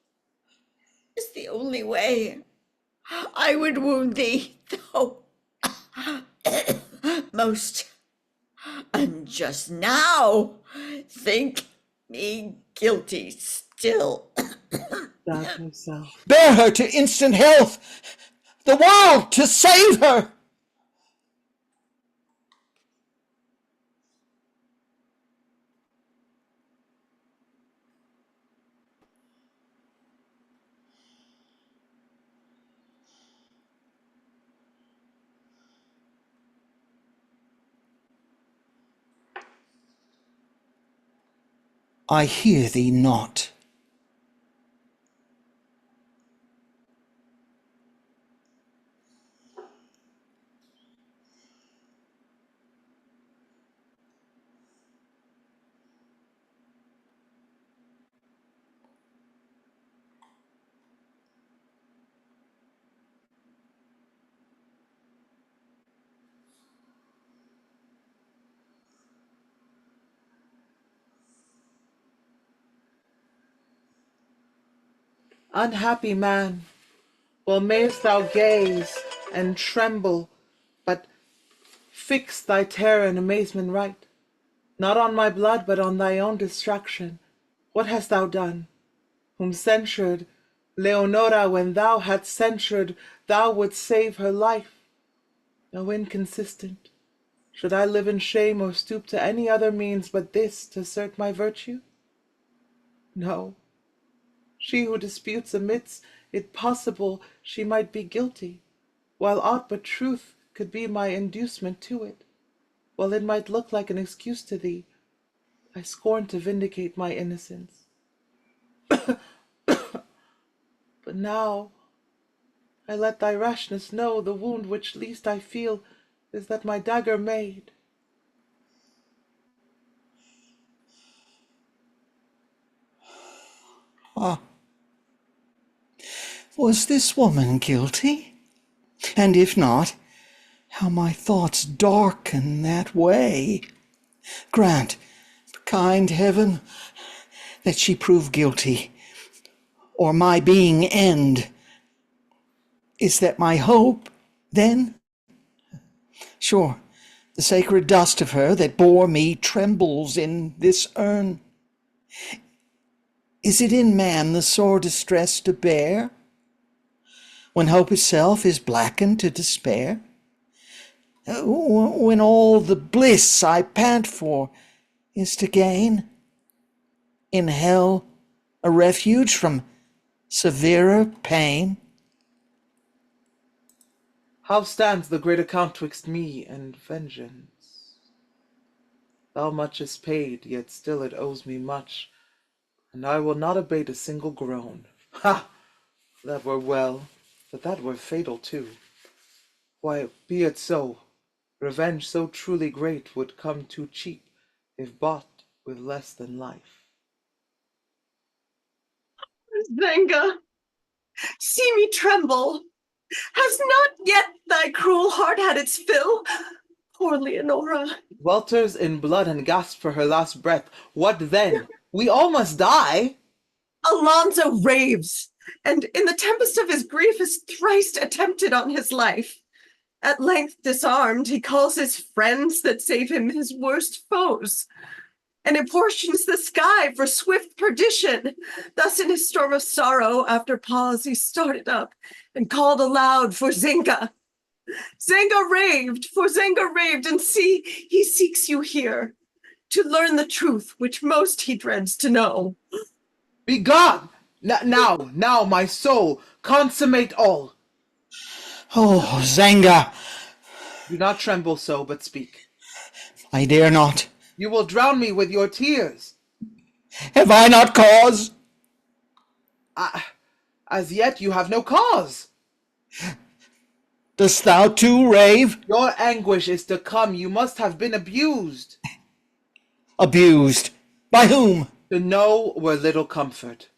is the only way. I would wound thee, though most unjust. Now think me guilty still. Doubt himself. Bear her to instant health, the world to save her! I hear thee not. Unhappy man, well mayst thou gaze and tremble, but fix thy terror and amazement right, not on my blood, but on thy own destruction. What hast thou done? Whom censured Leonora when thou hadst censured, thou wouldst save her life. O inconsistent! Should I live in shame or stoop to any other means but this to assert my virtue? No. She who disputes admits it possible she might be guilty, while aught but truth could be my inducement to it. While it might look like an excuse to thee, I scorn to vindicate my innocence. But now I let thy rashness know the wound which least I feel is that my dagger made. Was this woman guilty? And if not, how my thoughts darken that way. Grant, kind heaven, that she prove guilty, or my being end. Is that my hope, then? Sure, The sacred dust of her that bore me trembles in this urn. Is it in man the sore distress to bear, when hope itself is blackened to despair? When all the bliss I pant for is to gain in hell a refuge from severer pain? How stands the great account twixt me and vengeance? Thou much is paid, yet still it owes me much, and I will not abate a single groan. Ha! That were well, but that were fatal too. Why, be it so. Revenge so truly great would come too cheap if bought with less than life. Zenga, see me tremble. Has not yet thy cruel heart had its fill? Poor Leonora. Welters in blood and gasps for her last breath. What then? We all must die. Alonso raves, and in the tempest of his grief is thrice attempted on his life. At length disarmed, he calls his friends that save him his worst foes, and apportions the sky for swift perdition. Thus in his storm of sorrow, after pause, he started up and called aloud for Zenga. Zenga raved, and see, he seeks you here to learn the truth which most he dreads to know. Begone! Now, my soul, consummate all. Oh, Zenga, Do not tremble so, but speak. I dare not. You will drown me with your tears. Have I not cause? As yet you have no cause. Dost thou too rave? Your anguish is to come. You must have been abused. Abused? By whom? To know were little comfort.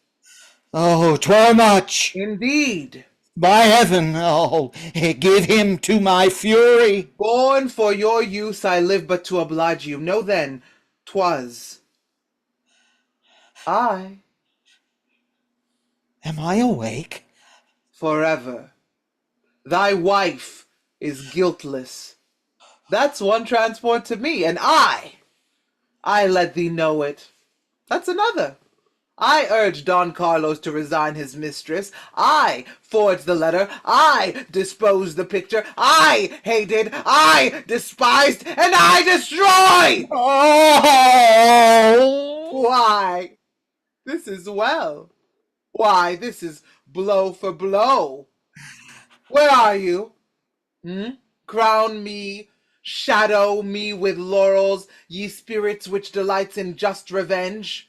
Oh, 'twere much. Indeed. By heaven, oh, give him to my fury. Born for your use, I live but to oblige you. Know then, 'twas I. Am I awake? Forever. Thy wife is guiltless. That's one transport to me, and I let thee know it. That's another. I urged Don Carlos to resign his mistress. I forged the letter. I disposed the picture. I hated. I despised. And I destroyed! Oh! Why, this is well. Why, this is blow for blow. Where are you? Crown me, shadow me with laurels, ye spirits which delights in just revenge.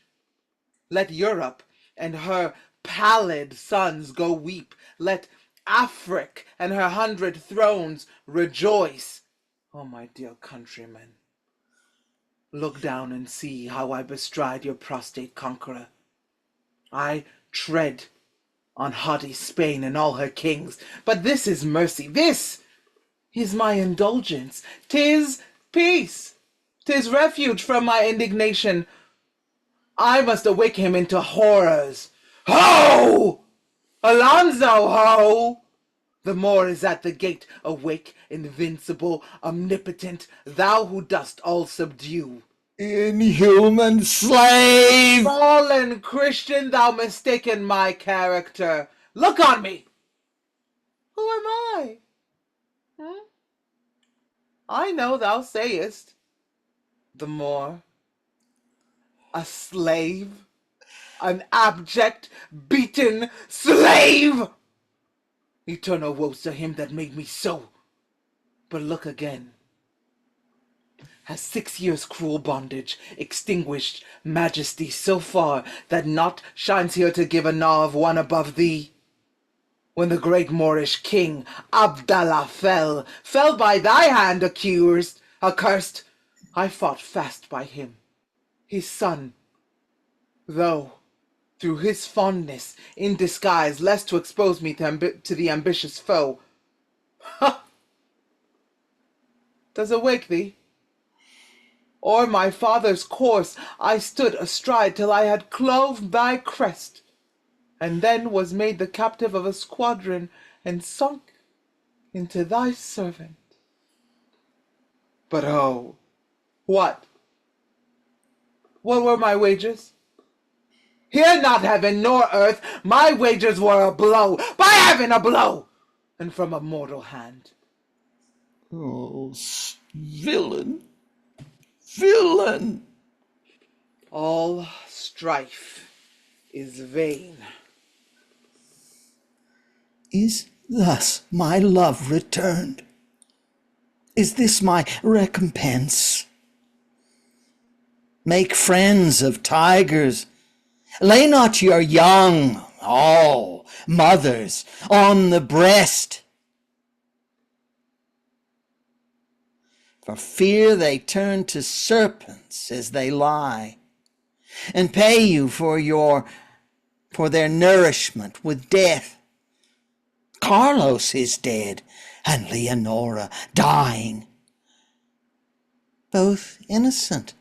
Let Europe and her pallid sons go weep. Let Afric and her 100 thrones rejoice. Oh, my dear countrymen, look down and see how I bestride your prostrate conqueror. I tread on haughty Spain and all her kings, but this is mercy. This is my indulgence. 'Tis peace. 'Tis refuge from my indignation. I must awake him into horrors. Ho! Alonso, ho! The Moor is at the gate. Awake, invincible, omnipotent, thou who dost all subdue. Inhuman slave! Fallen Christian, thou mistaken my character. Look on me. Who am I? I know thou sayest. The Moor. A slave. An abject, beaten slave! Eternal woes to him that made me so. But look again. Has 6 years' cruel bondage extinguished majesty so far that naught shines here to give a gnaw of one above thee? When the great Moorish king Abdallah fell by thy hand accursed, I fought fast by him, his son, though through his fondness in disguise, lest to expose me to the ambitious foe. Ha! Does it wake thee? O'er my father's corse I stood astride till I had clove thy crest, and then was made the captive of a squadron and sunk into thy servant. But oh, what? What were my wages? Here not heaven nor earth, my wages were a blow, by heaven a blow, and from a mortal hand. Oh, villain, villain! All strife is vain. Is thus my love returned? Is this my recompense? Make friends of tigers. Lay not your young, all mothers, on the breast, for fear they turn to serpents as they lie, and pay you for their nourishment with death. Carlos is dead, and Leonora dying, both innocent,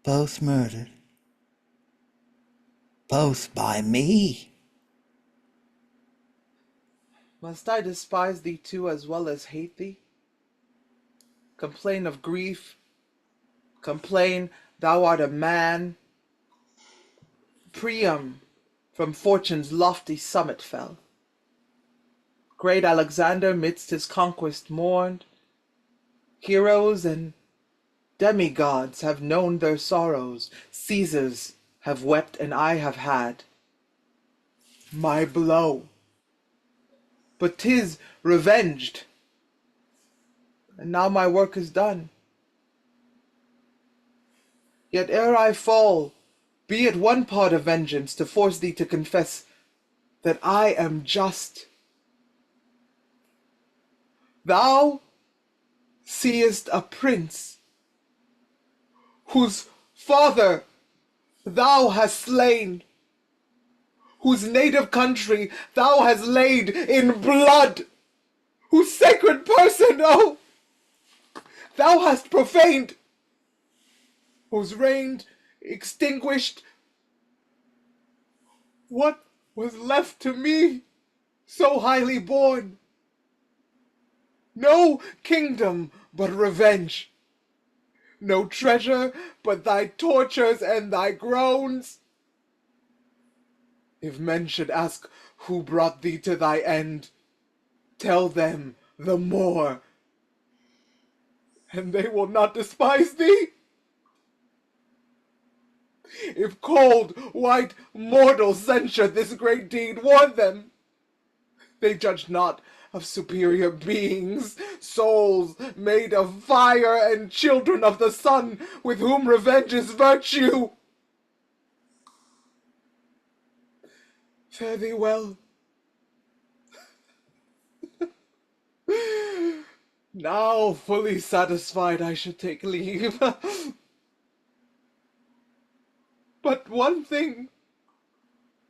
both murdered, both by me. Must I despise thee too as well as hate thee? Complain of grief, complain thou art a man. Priam from fortune's lofty summit fell. Great Alexander midst his conquest mourned. Heroes and demigods have known their sorrows. Caesars have wept and I have had my blow. But 'tis revenged, and now my work is done. Yet ere I fall, be it one part of vengeance to force thee to confess that I am just. Thou seest a prince whose father thou hast slain, whose native country thou hast laid in blood, whose sacred person, oh, thou hast profaned, whose reign extinguished what was left to me so highly born. No kingdom but revenge, no treasure but thy tortures and thy groans. If men should ask who brought thee to thy end, tell them the Moor, and they will not despise thee. If cold, white mortals censure this great deed, warn them. They judge not of superior beings, souls made of fire and children of the sun, with whom revenge is virtue. Fare thee well. Now fully satisfied I should take leave. But one thing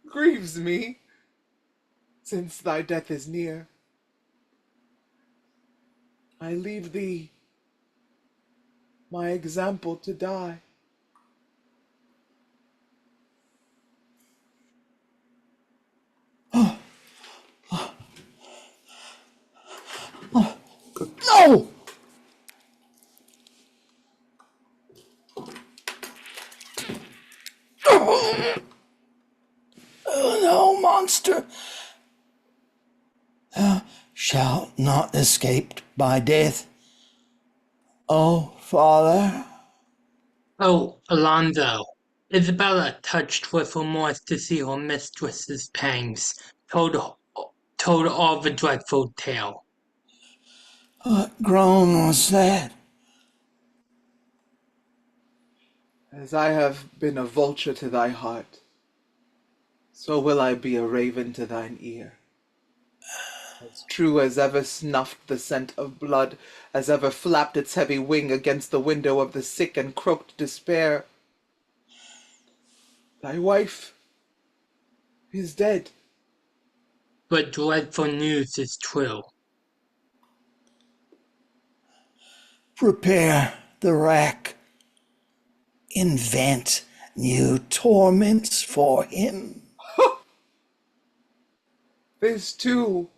grieves me, since thy death is near. I leave thee my example to die. No! Oh, no, monster! Thou shalt not escape by death. Oh, Father. Oh, Alonzo. Isabella, touched with remorse to see her mistress's pangs, told all the dreadful tale. What groan was that? As I have been a vulture to thy heart, so will I be a raven to thine ear. As true as ever snuffed the scent of blood, as ever flapped its heavy wing against the window of the sick and croaked despair. Thy wife is dead. But dreadful news is true. Prepare the rack. Invent new torments for him. This too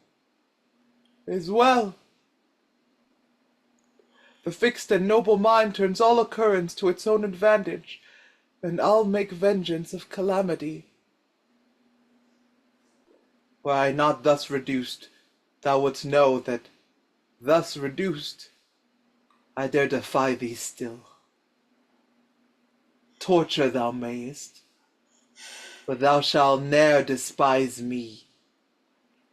is well. The fixed and noble mind turns all occurrence to its own advantage, and I'll make vengeance of calamity. Were I not thus reduced, thou wouldst know that, thus reduced, I dare defy thee still. Torture thou mayest, but thou shalt ne'er despise me.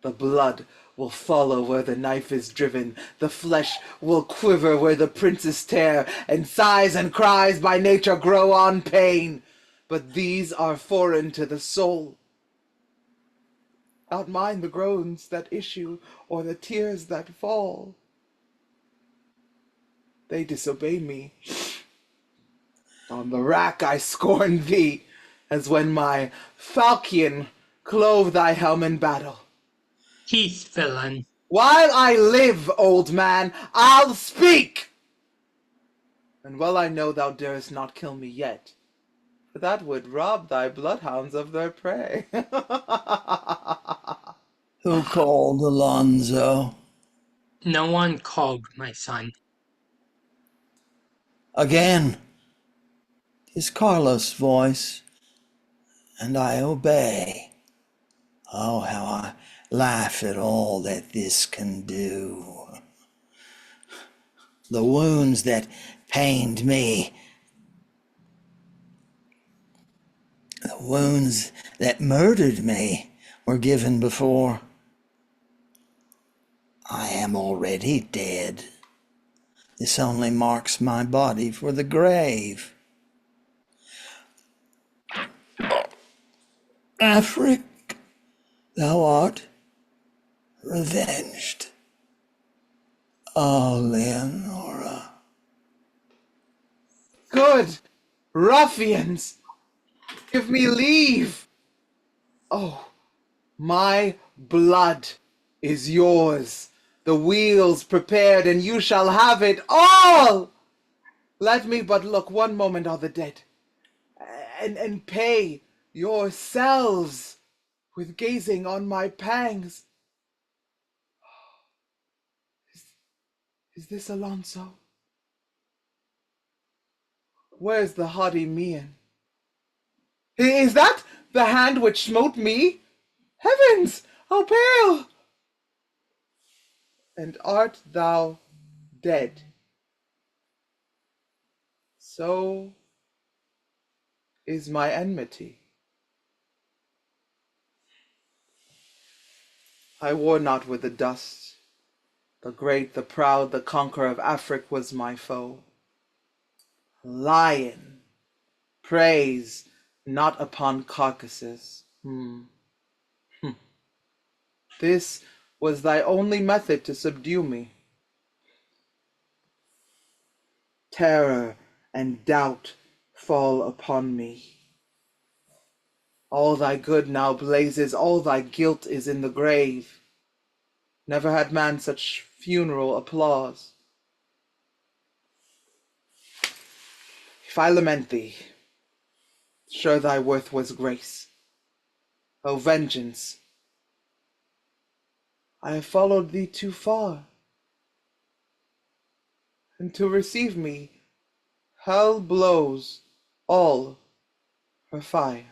The blood will follow where the knife is driven, the flesh will quiver where the princes tear, and sighs and cries by nature grow on pain. But these are foreign to the soul. Not mine the groans that issue, or the tears that fall. They disobey me. On the rack I scorn thee, as when my falchion clove thy helm in battle. Peace, villain. While I live, old man, I'll speak! And well I know thou darest not kill me yet, for that would rob thy bloodhounds of their prey. Who called Alonso? No one called, my son. Again, 'tis Carlos' voice, and I obey. Oh, how I laugh at all that this can do. The wounds that pained me, the wounds that murdered me, were given before. I am already dead. This only marks my body for the grave. Afric, thou art revenged. Oh, Leonora. Good ruffians, give me leave. Oh, my blood is yours. The wheel's prepared, and you shall have it all. Let me but look one moment on the dead, and pay yourselves with gazing on my pangs. Is this Alonso? Where's the haughty mien? Is that the hand which smote me? Heavens, how pale! And art thou dead? So is my enmity. I war not with the dust. The great, the proud, the conqueror of Afric was my foe. Lion, preys not upon carcasses. This was thy only method to subdue me. Terror and doubt fall upon me. All thy good now blazes, all thy guilt is in the grave. Never had man such funeral applause. If I lament thee, sure thy worth was grace. O vengeance, I have followed thee too far, and to receive me, hell blows all her fire.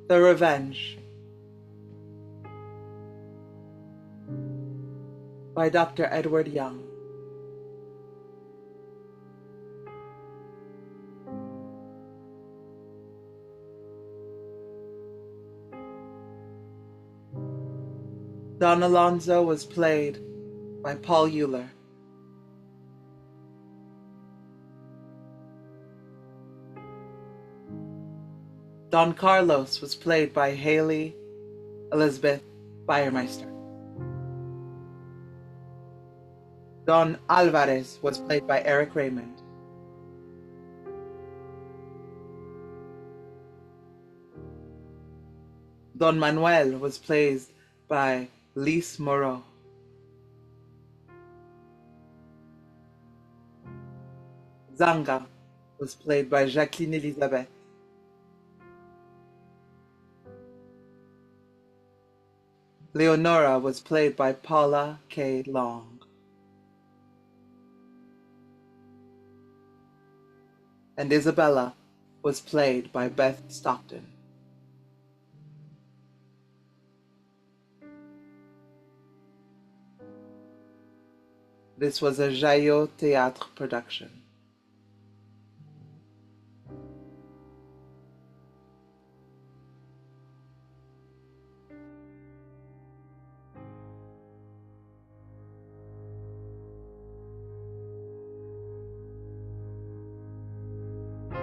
The Revenge by Dr. Edward Young. Don Alonso was played by Paul Euler. Don Carlos was played by Haley Elizabeth Bayermeister. Don Alvarez was played by Eric Raymond. Don Manuel was played by Lise Moreau. Zanga was played by Jacqueline Elizabeth. Leonora was played by Paula K. Long. And Isabella was played by Beth Stockton. This was a JaYo Theatre production.